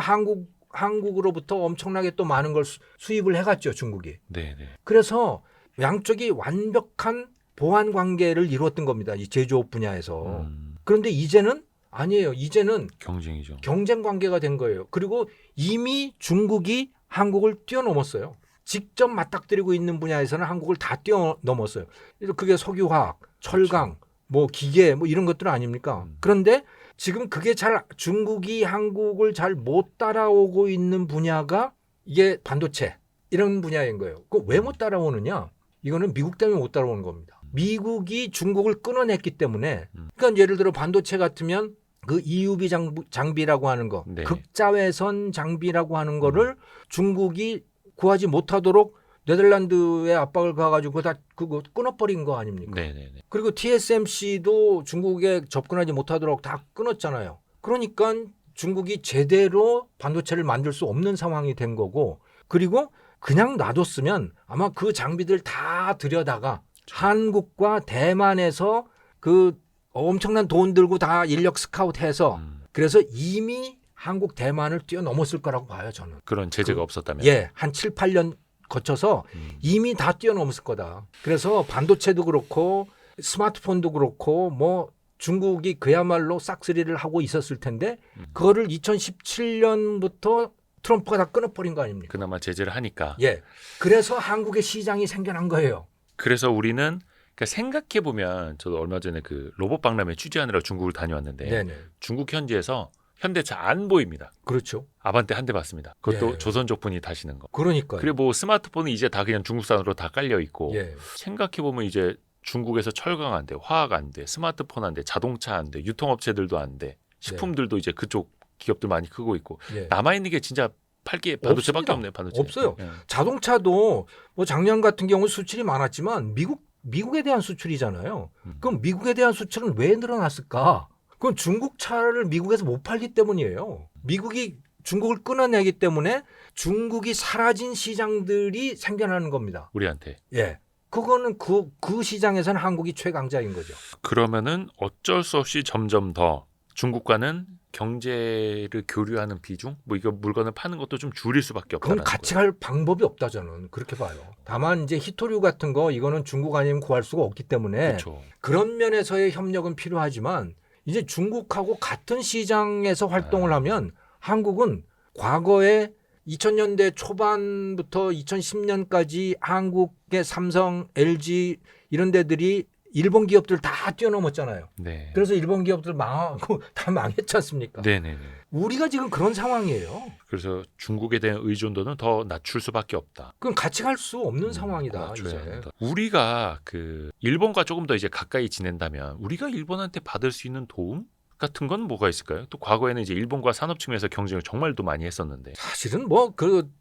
한국으로부터 엄청나게 또 많은 걸 수입을 해갔죠, 중국이. 네. 그래서 양쪽이 완벽한 보완 관계를 이루었던 겁니다. 이 제조업 분야에서. 그런데 이제는 아니에요. 이제는 경쟁이죠. 경쟁 관계가 된 거예요. 그리고 이미 중국이 한국을 뛰어넘었어요. 직접 맞닥뜨리고 있는 분야에서는 한국을 다 뛰어넘었어요. 그래서 그게 석유화학, 철강, 뭐 기계 뭐 이런 것들 아닙니까? 그런데 지금 그게 중국이 한국을 잘 못 따라오고 있는 분야가 이게 반도체, 이런 분야인 거예요. 그 왜 못 따라오느냐? 이거는 미국 때문에 못 따라오는 겁니다. 미국이 중국을 끊어냈기 때문에 그러니까 예를 들어 반도체 같으면 그 EUV 장비라고 하는 거, 네. 극자외선 장비라고 하는 거를 중국이 구하지 못하도록 네덜란드에 압박을 가가지고 다 그거 끊어버린 거 아닙니까? 네네네. 그리고 TSMC도 중국에 접근하지 못하도록 다 끊었잖아요. 그러니까 중국이 제대로 반도체를 만들 수 없는 상황이 된 거고, 그리고 그냥 놔뒀으면 아마 그 장비들 다 들여다가 한국과 대만에서 그 엄청난 돈 들고 다 인력 스카웃해서 그래서 이미 한국, 대만을 뛰어넘었을 거라고 봐요, 저는. 그런 제재가 없었다면. 예, 한 7, 8년 거쳐서 이미 다 뛰어넘었을 거다. 그래서 반도체도 그렇고 스마트폰도 그렇고 뭐 중국이 그야말로 싹쓸이를 하고 있었을 텐데 그거를 2017년부터 트럼프가 다 끊어버린 거 아닙니까? 그나마 제재를 하니까. 예. 그래서 한국의 시장이 생겨난 거예요. 그래서 우리는 그러니까 생각해 보면 저도 얼마 전에 그 로봇 박람회 취재하느라 중국을 다녀왔는데 네네. 중국 현지에서 현대차 안 보입니다. 그렇죠. 아반떼 한 대 봤습니다. 그것도 예. 조선족 분이 타시는 거. 그러니까요. 그리고 뭐 스마트폰은 이제 다 그냥 중국산으로 다 깔려 있고 예. 생각해 보면 이제 중국에서 철강 안 돼, 화학 안 돼, 스마트폰 안 돼, 자동차 안 돼, 유통업체들도 안 돼, 식품들도 이제 그쪽 기업들 많이 크고 있고 예. 남아 있는 게 진짜 팔게 반도체밖에 없습니다. 없네요. 반도체. 없어요. 예. 자동차도 뭐 작년 같은 경우 수출이 많았지만 미국에 대한 수출이잖아요. 그럼 미국에 대한 수출은 왜 늘어났을까? 그건 중국 차를 미국에서 못 팔기 때문이에요. 미국이 중국을 끊어내기 때문에 중국이 사라진 시장들이 생겨나는 겁니다. 우리한테. 예. 그거는 그 시장에서는 한국이 최강자인 거죠. 그러면은 어쩔 수 없이 점점 더 중국과는 경제를 교류하는 비중, 뭐 이거 물건을 파는 것도 좀 줄일 수밖에 그건 없다는 같이 거예요. 갈 방법이 없다 저는 그렇게 봐요. 다만 이제 히토류 같은 거 이거는 중국 아니면 구할 수가 없기 때문에 그렇죠. 그런 면에서의 협력은 필요하지만 이제 중국하고 같은 시장에서 활동을 하면 한국은 과거에 2000년대 초반부터 2010년까지 한국의 삼성, LG 이런 데들이 일본 기업들 다 뛰어넘었잖아요. 네. 그래서 일본 기업들 망하고 다 망했지 않습니까? 네네네. 우리가 지금 그런 상황이에요. 그래서 중국에 대한 의존도는 더 낮출 수밖에 없다. 그럼 같이 갈 수 없는 상황이다. 낮춰야 이제. 한다. 우리가 그 일본과 조금 더 이제 가까이 지낸다면 우리가 일본한테 받을 수 있는 도움 같은 건 뭐가 있을까요? 또 과거에는 이제 일본과 산업 측면에서 경쟁을 정말 또 많이 했었는데. 사실은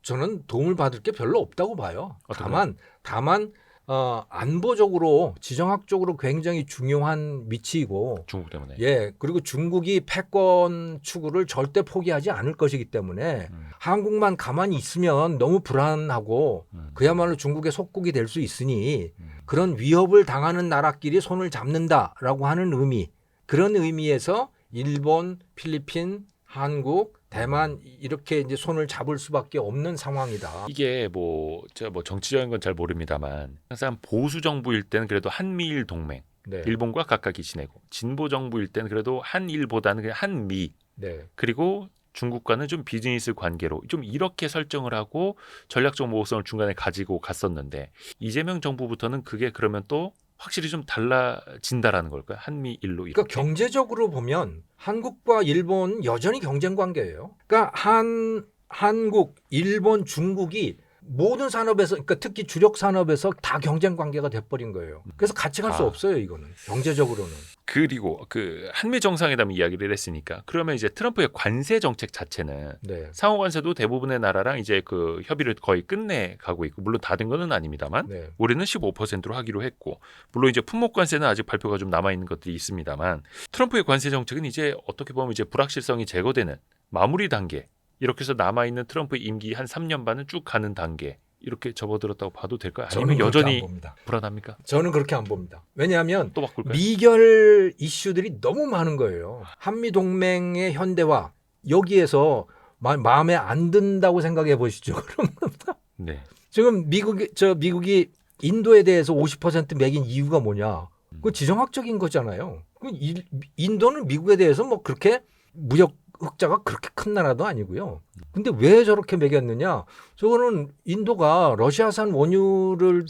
저는 도움을 받을 게 별로 없다고 봐요. 다만 안보적으로 지정학적으로 굉장히 중요한 위치이고 중국 때문에. 예, 그리고 중국이 패권 추구를 절대 포기하지 않을 것이기 때문에 한국만 가만히 있으면 너무 불안하고 그야말로 중국의 속국이 될 수 있으니 그런 위협을 당하는 나라끼리 손을 잡는다라고 하는 의미, 그런 의미에서 일본, 필리핀, 한국, 대만 이렇게 이제 손을 잡을 수밖에 없는 상황이다. 이게 제가 정치적인 건 잘 모릅니다만 항상 보수 정부일 때는 그래도 한미일 동맹, 네. 일본과 가깝게 지내고 진보 정부일 때는 그래도 한일보다는 그냥 한미, 네. 그리고 중국과는 좀 비즈니스 관계로 좀 이렇게 설정을 하고 전략적 모호성을 중간에 가지고 갔었는데 이재명 정부부터는 그게 그러면 또 확실히 좀 달라진다라는 걸까요? 한미일로 이렇게. 그러니까 경제적으로 보면 한국과 일본 여전히 경쟁 관계예요. 그러니까 한국, 일본, 중국이 모든 산업에서, 그러니까 특히 주력 산업에서 다 경쟁 관계가 돼버린 거예요. 그래서 같이 갈 수 없어요, 이거는 경제적으로는. 그리고 그 한미 정상회담 이야기를 했으니까 그러면 이제 트럼프의 관세 정책 자체는 네. 상호 관세도 대부분의 나라랑 이제 그 협의를 거의 끝내 가고 있고 물론 다 된 거는 아닙니다만 네. 올해는 15%로 하기로 했고 물론 이제 품목 관세는 아직 발표가 좀 남아 있는 것들이 있습니다만 트럼프의 관세 정책은 이제 어떻게 보면 이제 불확실성이 제거되는 마무리 단계. 이렇게 해서 남아 있는 트럼프의 임기 한 3년 반은 쭉 가는 단계. 이렇게 접어들었다고 봐도 될까요? 아니면 저는 그렇게 여전히 안 봅니다. 불안합니까? 저는 그렇게 안 봅니다. 왜냐하면 또 바꿀까요? 미결 이슈들이 너무 많은 거예요. 한미 동맹의 현대화 여기에서 마음에 안 든다고 생각해 보시죠. 그럼 네. 지금 미국이 인도에 대해서 50% 매긴 이유가 뭐냐? 그 지정학적인 거잖아요. 인도는 미국에 대해서 뭐 그렇게 무역 흑자가 그렇게 큰 나라도 아니고요. 근데 왜 저렇게 매겼느냐? 저거는 인도가 러시아산 원유를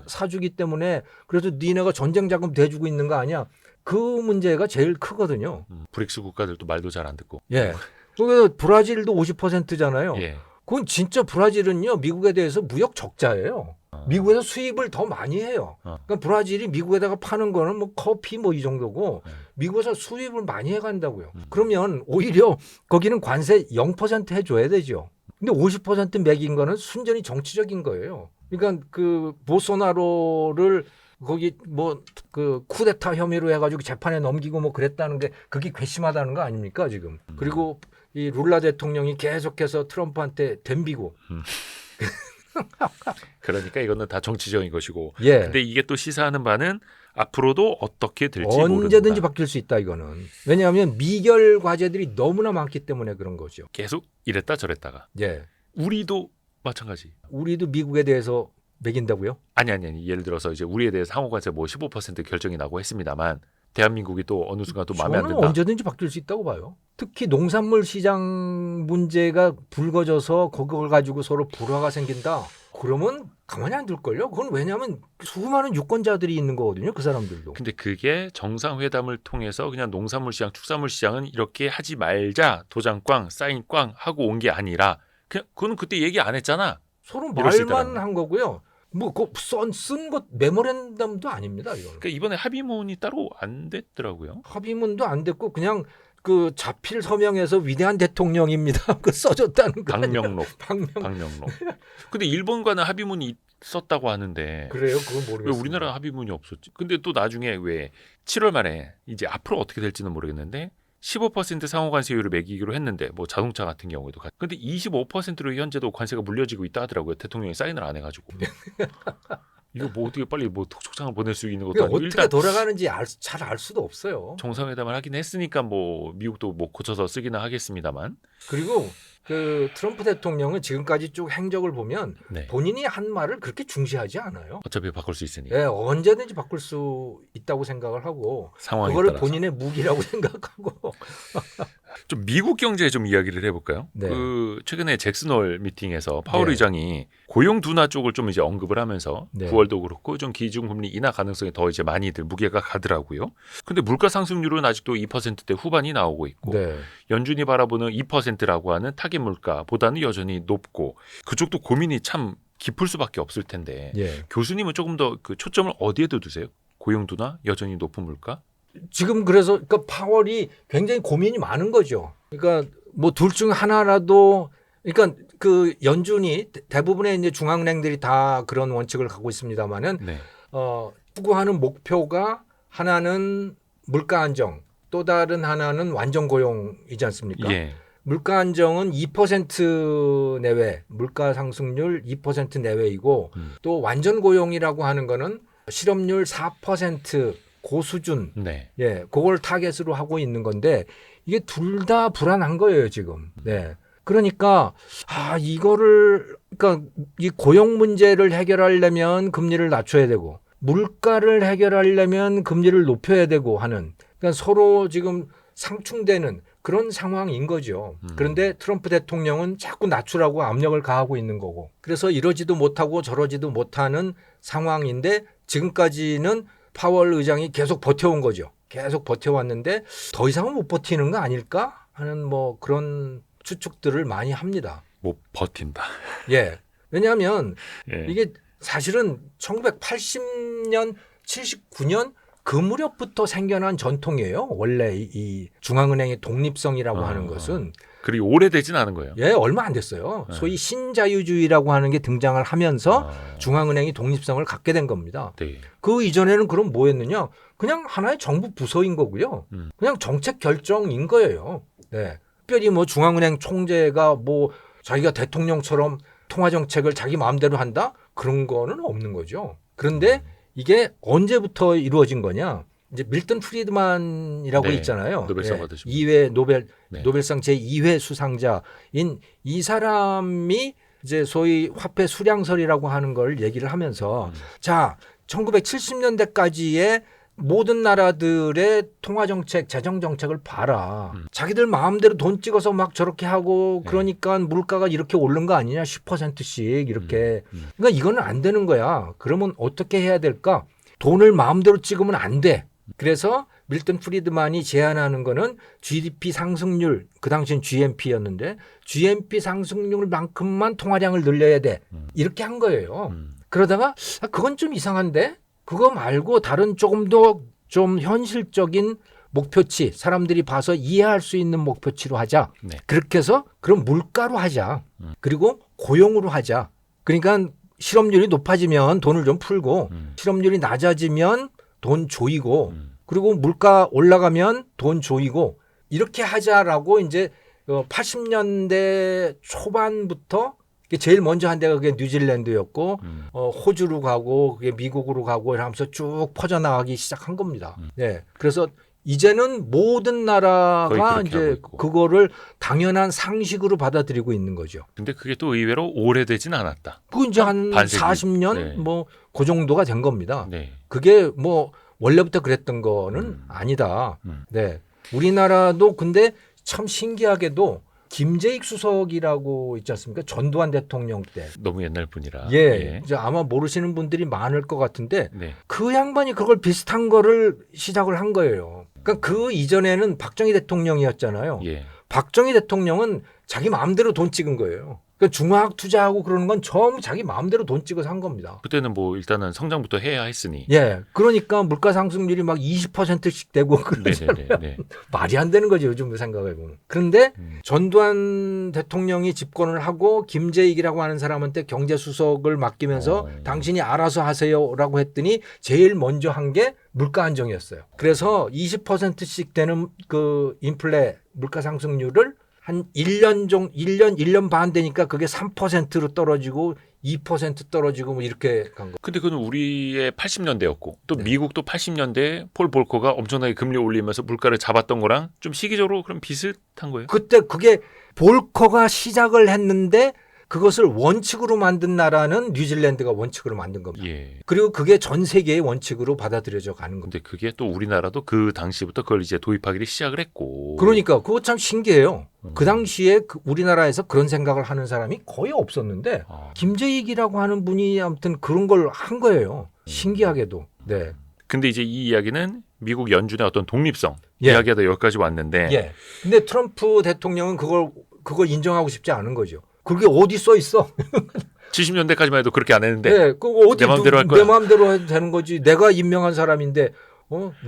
사주기 때문에 그래서 니네가 전쟁 자금 대주고 있는 거 아니야? 그 문제가 제일 크거든요. 브릭스 국가들도 말도 잘 안 듣고. 예. 그래서 브라질도 50%잖아요. 예. 그건 진짜 브라질은요 미국에 대해서 무역 적자예요. 미국에서 수입을 더 많이 해요. 그러니까 브라질이 미국에다가 파는 거는 뭐 커피 뭐 이 정도고 미국에서 수입을 많이 해간다고요. 그러면 오히려 거기는 관세 0% 해줘야 되죠. 근데 50% 매긴 거는 순전히 정치적인 거예요. 그러니까 그 보소나로를 거기 뭐 그 쿠데타 혐의로 해가지고 재판에 넘기고 뭐 그랬다는 게 그게 괘씸하다는 거 아닙니까 지금? 그리고 이 룰라 대통령이 계속해서 트럼프한테 덤비고. 그러니까 이거는 다 정치적인 것이고. 예. 근데 이게 또 시사하는 바는 앞으로도 어떻게 될지 언제든지 모른다. 바뀔 수 있다 이거는. 왜냐하면 미결 과제들이 너무나 많기 때문에 그런 거죠. 계속 이랬다 저랬다가. 예. 우리도 마찬가지. 우리도 미국에 대해서 매긴다고요? 아니. 예를 들어서 이제 우리에 대해서 상호관세 뭐 15% 결정이 나고 했습니다만 대한민국이 또 어느 순간 또 마음에 안 저는 든다. 언제든지 바뀔 수 있다고 봐요. 특히 농산물 시장 문제가 불거져서 그걸 가지고 서로 불화가 생긴다. 그러면 가만히 안 둘걸요? 그건 왜냐하면 수많은 유권자들이 있는 거거든요. 그 사람들도. 근데 그게 정상회담을 통해서 그냥 농산물 시장, 축산물 시장은 이렇게 하지 말자 도장꽝, 사인꽝 하고 온 게 아니라 그냥 그거는 그때 얘기 안 했잖아. 서로 이럴 수 말만 있다라는 한 거고요. 뭐쓴것 메모랜덤도 아닙니다. 이거는. 그러니까 이번에 합의문이 따로 안 됐더라고요. 합의문도 안 됐고 그냥 그 자필 서명에서 위대한 대통령입니다. 그 써줬다는 거. 박명록. 박명. 박명록. 근데 일본과는 합의문이 있었다고 하는데 그래요? 그건 왜 모르겠어요. 우리나라 합의문이 없었지? 근데 또 나중에 왜 7월 말에 이제 앞으로 어떻게 될지는 모르겠는데 15% 상호관세율을 매기기로 했는데 뭐 자동차 같은 경우에도 근데 25%로 현재도 관세가 물려지고 있다 하더라고요. 대통령이 사인을 안 해가지고. 이거 뭐 어떻게 빨리 뭐 촉장을 보낼 수 있는 것도 그게 아니고 어떻게 일단 돌아가는지 잘 알 수도 없어요. 정상회담을 하긴 했으니까 뭐 미국도 뭐 고쳐서 쓰기는 하겠습니다만. 그리고 그 트럼프 대통령은 지금까지 쭉 행적을 보면 네. 본인이 한 말을 그렇게 중시하지 않아요. 어차피 바꿀 수 있으니 예, 언제든지 바꿀 수 있다고 생각을 하고 상황에 그거를 따라서. 본인의 무기라고 생각하고 좀 미국 경제 좀 이야기를 해볼까요? 네. 그 최근에 잭슨홀 미팅에서 파월 네. 의장이 고용 둔화 쪽을 좀 이제 언급을 하면서 네. 9월도 그렇고 좀 기준금리 인하 가능성이 더 이제 많이들 무게가 가더라고요. 근데 물가 상승률은 아직도 2%대 후반이 나오고 있고 네. 연준이 바라보는 2%라고 하는 타깃 물가보다는 여전히 높고 그쪽도 고민이 참 깊을 수밖에 없을 텐데 예. 교수님은 조금 더 그 초점을 어디에 두세요? 고용 둔화, 여전히 높은 물가? 지금 그래서 그러니까 파월이 굉장히 고민이 많은 거죠. 그러니까 뭐 둘 중 하나라도 그러니까 그 연준이 대부분의 이제 중앙은행들이 다 그런 원칙을 갖고 있습니다만은 네. 추구하는 목표가 하나는 물가 안정, 또 다른 하나는 완전 고용이지 않습니까? 예. 물가 안정은 2% 내외, 물가 상승률 2% 내외이고 또 완전 고용이라고 하는 거는 실업률 4% 고수준, 네. 예, 그걸 타겟으로 하고 있는 건데 이게 둘 다 불안한 거예요 지금. 네. 그러니까 이거를 그러니까 이 고용 문제를 해결하려면 금리를 낮춰야 되고 물가를 해결하려면 금리를 높여야 되고 하는 그러니까 서로 지금 상충되는 그런 상황인 거죠. 그런데 트럼프 대통령은 자꾸 낮추라고 압력을 가하고 있는 거고 그래서 이러지도 못하고 저러지도 못하는 상황인데 지금까지는 파월 의장이 계속 버텨온 거죠. 계속 버텨왔는데 더 이상은 못 버티는 거 아닐까 하는 뭐 그런 추측들을 많이 합니다. 못 버틴다. 예. 왜냐하면 예. 이게 사실은 1980년, 79년 그 무렵부터 생겨난 전통이에요. 원래 이 중앙은행의 독립성이라고 하는 것은 그리고 오래되진 않은 거예요. 예, 얼마 안 됐어요. 소위 신자유주의라고 하는 게 등장을 하면서 중앙은행이 독립성을 갖게 된 겁니다. 네. 그 이전에는 그럼 뭐였느냐? 그냥 하나의 정부 부서인 거고요. 그냥 정책 결정인 거예요. 네. 특별히 뭐 중앙은행 총재가 뭐 자기가 대통령처럼 통화 정책을 자기 마음대로 한다? 그런 거는 없는 거죠. 그런데 이게 언제부터 이루어진 거냐? 이제 밀턴 프리드만이라고 네. 있잖아요. 노벨상 받으신 분. 2회 네. 노벨상 제2회 수상자인 이 사람이 이제 소위 화폐 수량설이라고 하는 걸 얘기를 하면서 자, 1970년대까지의 모든 나라들의 통화정책, 재정정책을 봐라. 자기들 마음대로 돈 찍어서 막 저렇게 하고 그러니까 물가가 이렇게 오른 거 아니냐 10%씩 이렇게. 그러니까 이거는 안 되는 거야. 그러면 어떻게 해야 될까? 돈을 마음대로 찍으면 안 돼. 그래서 밀턴 프리드만이 제안하는 거는 GDP 상승률, 그 당시엔 GNP였는데 GNP 상승률만큼만 통화량을 늘려야 돼. 이렇게 한 거예요. 그러다가 그건 좀 이상한데 그거 말고 다른 조금 더 좀 현실적인 목표치, 사람들이 봐서 이해할 수 있는 목표치로 하자. 네. 그렇게 해서 그럼 물가로 하자. 그리고 고용으로 하자. 그러니까 실업률이 높아지면 돈을 좀 풀고 실업률이 낮아지면 돈 조이고 그리고 물가 올라가면 돈 조이고 이렇게 하자라고 이제 80년대 초반부터 제일 먼저 한 데가 그게 뉴질랜드였고 호주로 가고 그게 미국으로 가고 이러면서 쭉 퍼져나가기 시작한 겁니다. 네. 그래서 이제는 모든 나라가 거의 그렇게 하고 이제 있고. 그거를 당연한 상식으로 받아들이고 있는 거죠. 근데 그게 또 의외로 오래되진 않았다. 그 이제 한 반세기. 40년 네. 뭐 그 정도가 된 겁니다. 네. 그게 뭐 원래부터 그랬던 거는 아니다. 음. 네. 우리나라도 근데 참 신기하게도 김재익 수석이라고 있지 않습니까? 전두환 대통령 때. 너무 옛날 분이라. 예. 이제 아마 모르시는 분들이 많을 것 같은데 네. 그 양반이 그걸 비슷한 거를 시작을 한 거예요. 그러니까 그 이전에는 박정희 대통령이었잖아요. 예. 박정희 대통령은 자기 마음대로 돈 찍은 거예요. 그러니까 중화학 투자하고 그러는 건 전부 자기 마음대로 돈 찍어서 한 겁니다. 그때는 뭐 일단은 성장부터 해야 했으니. 예. 그러니까 물가 상승률이 막 20%씩 되고 그러잖아요. 네네네. 말이 안 되는 거죠. 요즘 생각해 보면. 그런데 전두환 대통령이 집권을 하고 김재익이라고 하는 사람한테 경제수석을 맡기면서 당신이 알아서 하세요라고 했더니 제일 먼저 한 게 물가 안정이었어요. 그래서 20%씩 되는 그 인플레 물가 상승률을 한 1년 반 되니까 그게 3%로 떨어지고 2% 떨어지고 뭐 이렇게 간 거. 근데 그건 우리의 80년대였고 또 네. 미국도 80년대에 폴 볼커가 엄청나게 금리 올리면서 물가를 잡았던 거랑 좀 시기적으로 그럼 비슷한 거예요? 그때 그게 볼커가 시작을 했는데 그것을 원칙으로 만든 나라는 뉴질랜드가 원칙으로 만든 겁니다. 예. 그리고 그게 전 세계의 원칙으로 받아들여져 가는 겁니다. 근데 그게 또 우리나라도 그 당시부터 그걸 이제 도입하기를 시작을 했고. 그러니까 그거 참 신기해요. 그 당시에 우리나라에서 그런 생각을 하는 사람이 거의 없었는데 아. 김재익이라고 하는 분이 아무튼 그런 걸 한 거예요. 신기하게도. 네. 근데 이제 이 이야기는 미국 연준의 어떤 독립성 예. 이야기하다 여기까지 왔는데 예. 근데 트럼프 대통령은 그걸 인정하고 싶지 않은 거죠. 그게 어디 써 있어? 70년대까지만 해도 그렇게 안 했는데 네, 그거 어디 내 마음대로 할 거야. 내 마음대로 해도 되는 거지. 내가 임명한 사람인데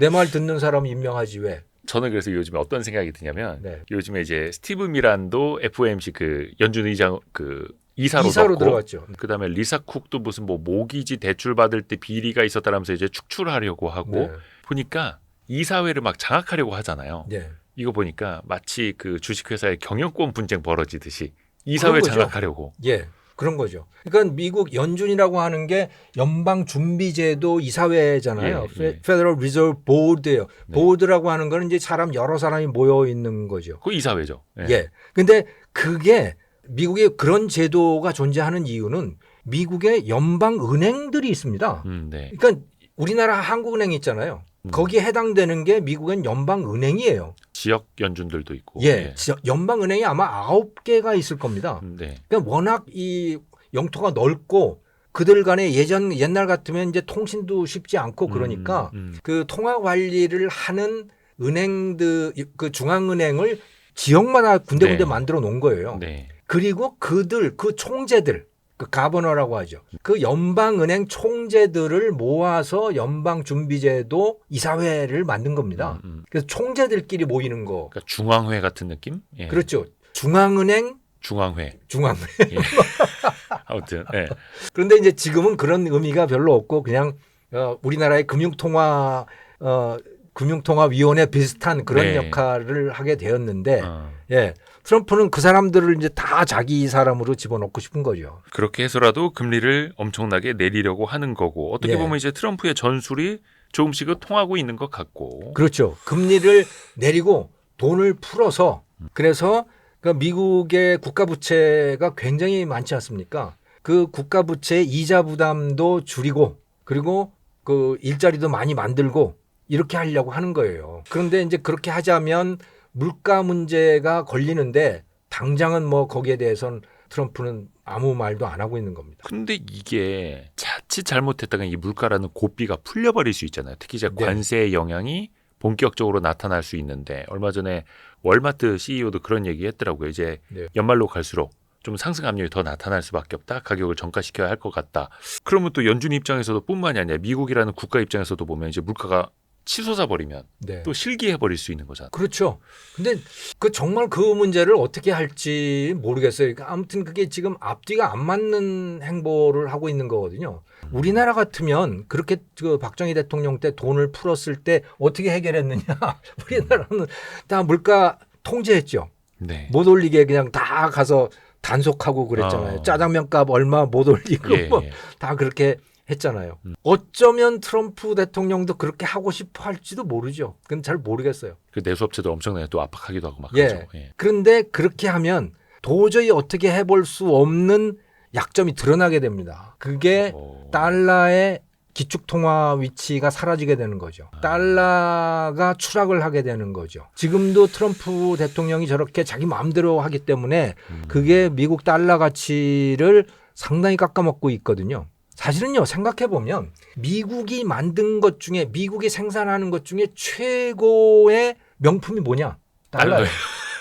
내 말 듣는 사람 임명하지 왜? 저는 그래서 요즘에 어떤 생각이 드냐면 네. 요즘에 이제 스티브 미란도 FOMC 그 연준 의장 그 이사로 넣고 들어갔죠. 그다음에 리사 쿡도 무슨 뭐 모기지 대출 받을 때 비리가 있었다라면서 이제 축출하려고 하고 네. 보니까 이사회를 막 장악하려고 하잖아요. 네. 이거 보니까 마치 그 주식회사의 경영권 분쟁 벌어지듯이 이사회 그런 거죠. 장악하려고. 예. 그런 거죠. 그러니까 미국 연준이라고 하는 게 연방준비제도 이사회잖아요. 예, 예. Federal Reserve Board예요. 네. 보드라고 하는 거는 이제 여러 사람이 모여 있는 거죠. 그 이사회죠. 예. 근데 그게 미국에 그런 제도가 존재하는 이유는 미국의 연방은행들이 있습니다. 네. 그러니까 우리나라 한국은행 있잖아요. 거기에 해당되는 게 미국은 연방은행이에요. 지역 연준들도 있고. 예. 연방은행이 아마 9개가 있을 겁니다. 네. 그러니까 워낙 이 영토가 넓고 그들 간에 옛날 같으면 이제 통신도 쉽지 않고 그러니까 그 통화 관리를 하는 은행들 그 중앙은행을 지역마다 군데군데 네. 만들어 놓은 거예요. 네. 그리고 그 총재들 그 가버너라고 하죠. 그 연방은행 총재들을 모아서 연방준비제도 이사회를 만든 겁니다. 그래서 총재들끼리 모이는 거. 그러니까 중앙회 같은 느낌? 예. 그렇죠. 중앙은행 중앙회. 중앙은행. 예. 아무튼. 예. 그런데 이제 지금은 그런 의미가 별로 없고 그냥 우리나라의 금융통화위원회 비슷한 그런 네. 역할을 하게 되었는데 예. 트럼프는 그 사람들을 이제 다 자기 사람으로 집어넣고 싶은 거죠. 그렇게 해서라도 금리를 엄청나게 내리려고 하는 거고 어떻게 예. 보면 이제 트럼프의 전술이 조금씩은 통하고 있는 것 같고. 그렇죠. 금리를 내리고 돈을 풀어서 그래서 그 미국의 국가 부채가 굉장히 많지 않습니까? 그 국가 부채 이자 부담도 줄이고 그리고 그 일자리도 많이 만들고 이렇게 하려고 하는 거예요. 그런데 이제 그렇게 하자면 물가 문제가 걸리는데 당장은 뭐 거기에 대해서는 트럼프는 아무 말도 안 하고 있는 겁니다. 근데 이게 자칫 잘못했다가 이 물가라는 고삐가 풀려버릴 수 있잖아요. 특히 이제 네. 관세의 영향이 본격적으로 나타날 수 있는데 얼마 전에 월마트 CEO도 그런 얘기 했더라고요. 이제 네. 연말로 갈수록 좀 상승 압력이 더 나타날 수밖에 없다. 가격을 정가시켜야 할 것 같다. 그러면 또 연준 입장에서도 뿐만이 아니라 미국이라는 국가 입장에서도 보면 이제 물가가 치솟아 버리면 네. 또 실기해 버릴 수 있는 거잖아요. 그렇죠. 근데 그 정말 그 문제를 어떻게 할지 모르겠어요. 그러니까 아무튼 그게 지금 앞뒤가 안 맞는 행보를 하고 있는 거거든요. 우리나라 같으면 그렇게 그 박정희 대통령 때 돈을 풀었을 때 어떻게 해결했느냐. 우리나라는 다 물가 통제했죠. 네. 못 올리게 그냥 다 가서 단속하고 그랬잖아요. 짜장면 값 얼마 못 올리고 예, 뭐 예. 다 그렇게 했잖아요. 어쩌면 트럼프 대통령도 그렇게 하고 싶어 할지도 모르죠. 그건 잘 모르겠어요. 그 내수업체도 엄청나게 또 압박하기도 하고 막 예. 그러죠. 예. 그런데 그렇게 하면 도저히 어떻게 해볼 수 없는 약점이 드러나게 됩니다. 그게 달러의 기축통화 위치가 사라지게 되는 거죠. 달러가 추락을 하게 되는 거죠. 지금도 트럼프 대통령이 저렇게 자기 마음대로 하기 때문에 그게 미국 달러 가치를 상당히 깎아먹고 있거든요. 사실은요, 생각해보면 미국이 만든 것 중에, 미국이 생산하는 것 중에 최고의 명품이 뭐냐? 달러예요.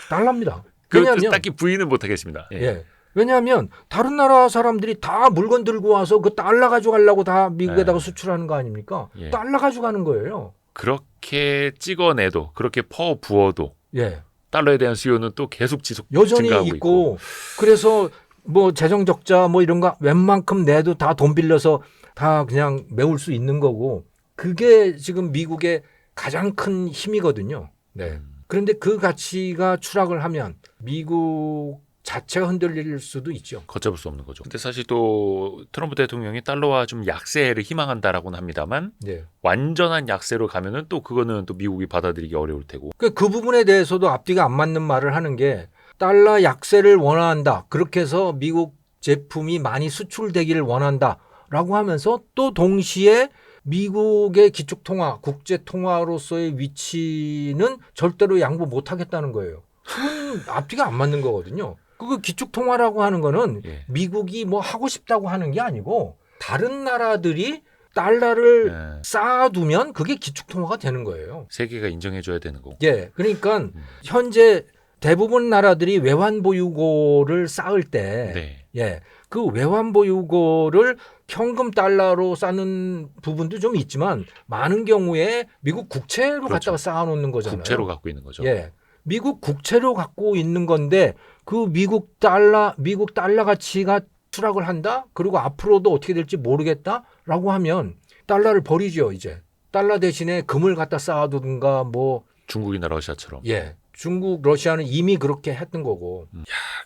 달러입니다. 왜냐하면 딱히 부인은 못하겠습니다. 예. 예. 왜냐하면 다른 나라 사람들이 다 물건 들고 와서 그 달러 가져가려고 다 미국에다가 예. 수출하는 거 아닙니까? 예. 달러 가져가는 거예요. 그렇게 찍어내도 그렇게 퍼 부어도 예. 달러에 대한 수요는 또 계속 지속 여전히 증가하고 있고 그래서 뭐 재정 적자 뭐 이런 거 웬만큼 내도 다 돈 빌려서 다 그냥 메울 수 있는 거고 그게 지금 미국의 가장 큰 힘이거든요. 네. 그런데 그 가치가 추락을 하면 미국 자체가 흔들릴 수도 있죠. 걷잡을 수 없는 거죠. 근데 사실 또 트럼프 대통령이 달러와 좀 약세를 희망한다라고는 합니다만 네. 완전한 약세로 가면은 또 그거는 또 미국이 받아들이기 어려울 테고. 그 부분에 대해서도 앞뒤가 안 맞는 말을 하는 게 달러 약세를 원한다. 그렇게 해서 미국 제품이 많이 수출되기를 원한다라고 하면서 또 동시에 미국의 기축통화, 국제통화로서의 위치는 절대로 양보 못하겠다는 거예요. 그건 앞뒤가 안 맞는 거거든요. 그 기축통화라고 하는 거는 예. 미국이 뭐 하고 싶다고 하는 게 아니고 다른 나라들이 달러를 예. 쌓아두면 그게 기축통화가 되는 거예요. 세계가 인정해줘야 되는 거고. 예, 그러니까 현재 대부분 나라들이 외환 보유고를 쌓을 때, 네. 예, 그 외환 보유고를 현금 달러로 쌓는 부분도 좀 있지만 많은 경우에 미국 국채로 그렇죠. 갖다가 쌓아놓는 거잖아요. 국채로 갖고 있는 거죠. 예, 미국 국채로 갖고 있는 건데 그 미국 달러 가치가 추락을 한다. 그리고 앞으로도 어떻게 될지 모르겠다라고 하면 달러를 버리죠. 이제 달러 대신에 금을 갖다 쌓아두든가 뭐. 중국이나 러시아처럼. 예. 중국, 러시아는 이미 그렇게 했던 거고.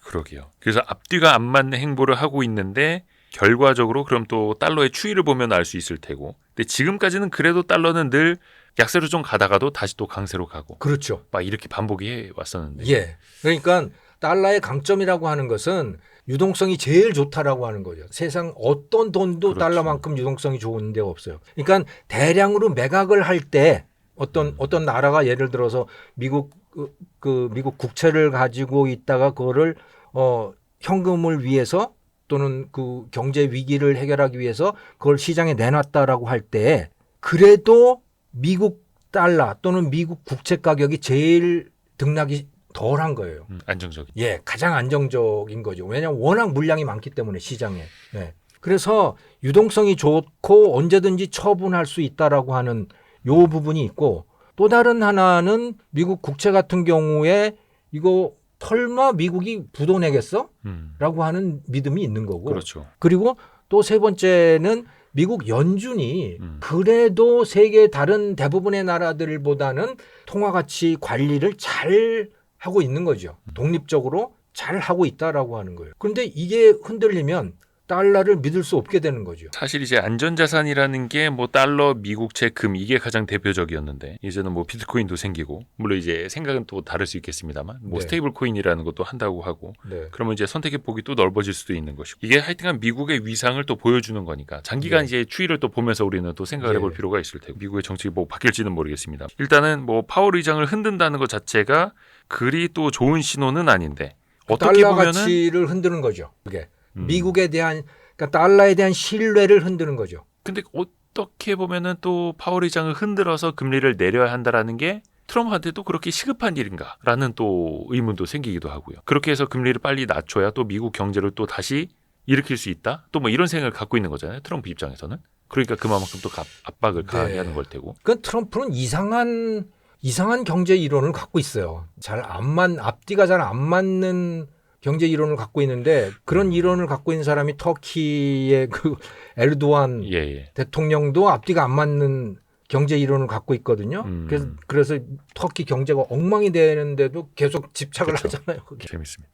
그러게요. 그래서 앞뒤가 안 맞는 행보를 하고 있는데 결과적으로 그럼 또 달러의 추이를 보면 알 수 있을 테고. 근데 지금까지는 그래도 달러는 늘 약세로 좀 가다가도 다시 또 강세로 가고. 그렇죠. 막 이렇게 반복해 왔었는데. 예. 그러니까 달러의 강점이라고 하는 것은 유동성이 제일 좋다라고 하는 거죠. 세상 어떤 돈도 그렇죠. 달러만큼 유동성이 좋은 데가 없어요. 그러니까 대량으로 매각을 할 때 어떤 나라가 예를 들어서 미국 미국 국채를 가지고 있다가 그거를 현금을 위해서 또는 그 경제 위기를 해결하기 위해서 그걸 시장에 내놨다라고 할 때 그래도 미국 달러 또는 미국 국채 가격이 제일 등락이 덜한 거예요. 안정적인. 예, 가장 안정적인 거죠. 왜냐하면 워낙 물량이 많기 때문에 시장에. 네. 그래서 유동성이 좋고 언제든지 처분할 수 있다라고 하는 요 부분이 있고 또 다른 하나는 미국 국채 같은 경우에 이거 설마 미국이 부도내겠어? 라고 하는 믿음이 있는 거고. 그렇죠. 그리고 또 세 번째는 미국 연준이 그래도 세계 다른 대부분의 나라들보다는 통화가치 관리를 잘 하고 있는 거죠. 독립적으로 잘 하고 있다라고 하는 거예요. 그런데 이게 흔들리면 달러를 믿을 수 없게 되는 거죠. 사실 이제 안전자산이라는 게 뭐 달러, 미국채, 금 이게 가장 대표적이었는데 이제는 뭐 비트코인도 생기고 물론 이제 생각은 또 다를 수 있겠습니다만 뭐 네. 스테이블 코인이라는 것도 한다고 하고 네. 그러면 이제 선택의 폭이 또 넓어질 수도 있는 것이고 이게 하여튼간 미국의 위상을 또 보여주는 거니까 장기간 네. 이제 추이를 또 보면서 우리는 또 생각을 해볼 네. 필요가 있을 테고 미국의 정책이 뭐 바뀔지는 모르겠습니다. 일단은 뭐 파월 의장을 흔든다는 것 자체가 그리 또 좋은 신호는 아닌데 어떻게 달러 보면은 가치를 흔드는 거죠. 그게 미국에 대한 그러니까 달러에 대한 신뢰를 흔드는 거죠. 근데 어떻게 보면은 또 파월 의장을 흔들어서 금리를 내려야 한다라는 게 트럼프한테도 그렇게 시급한 일인가라는 또 의문도 생기기도 하고요. 그렇게 해서 금리를 빨리 낮춰야 또 미국 경제를 또 다시 일으킬 수 있다? 또 뭐 이런 생각을 갖고 있는 거잖아요. 트럼프 입장에서는. 그러니까 그만큼 또 압박을 가하게 하는 걸 테고. 그 트럼프는 이상한 경제 이론을 갖고 있어요. 앞뒤가 잘 안 맞는 경제 이론을 갖고 있는데 그런 이론을 갖고 있는 사람이 터키의 그 에르도안 예. 대통령도 앞뒤가 안 맞는 경제 이론을 갖고 있거든요. 그래서 터키 경제가 엉망이 되는데도 계속 집착을 그렇죠. 하잖아요. 그게. 재밌습니다.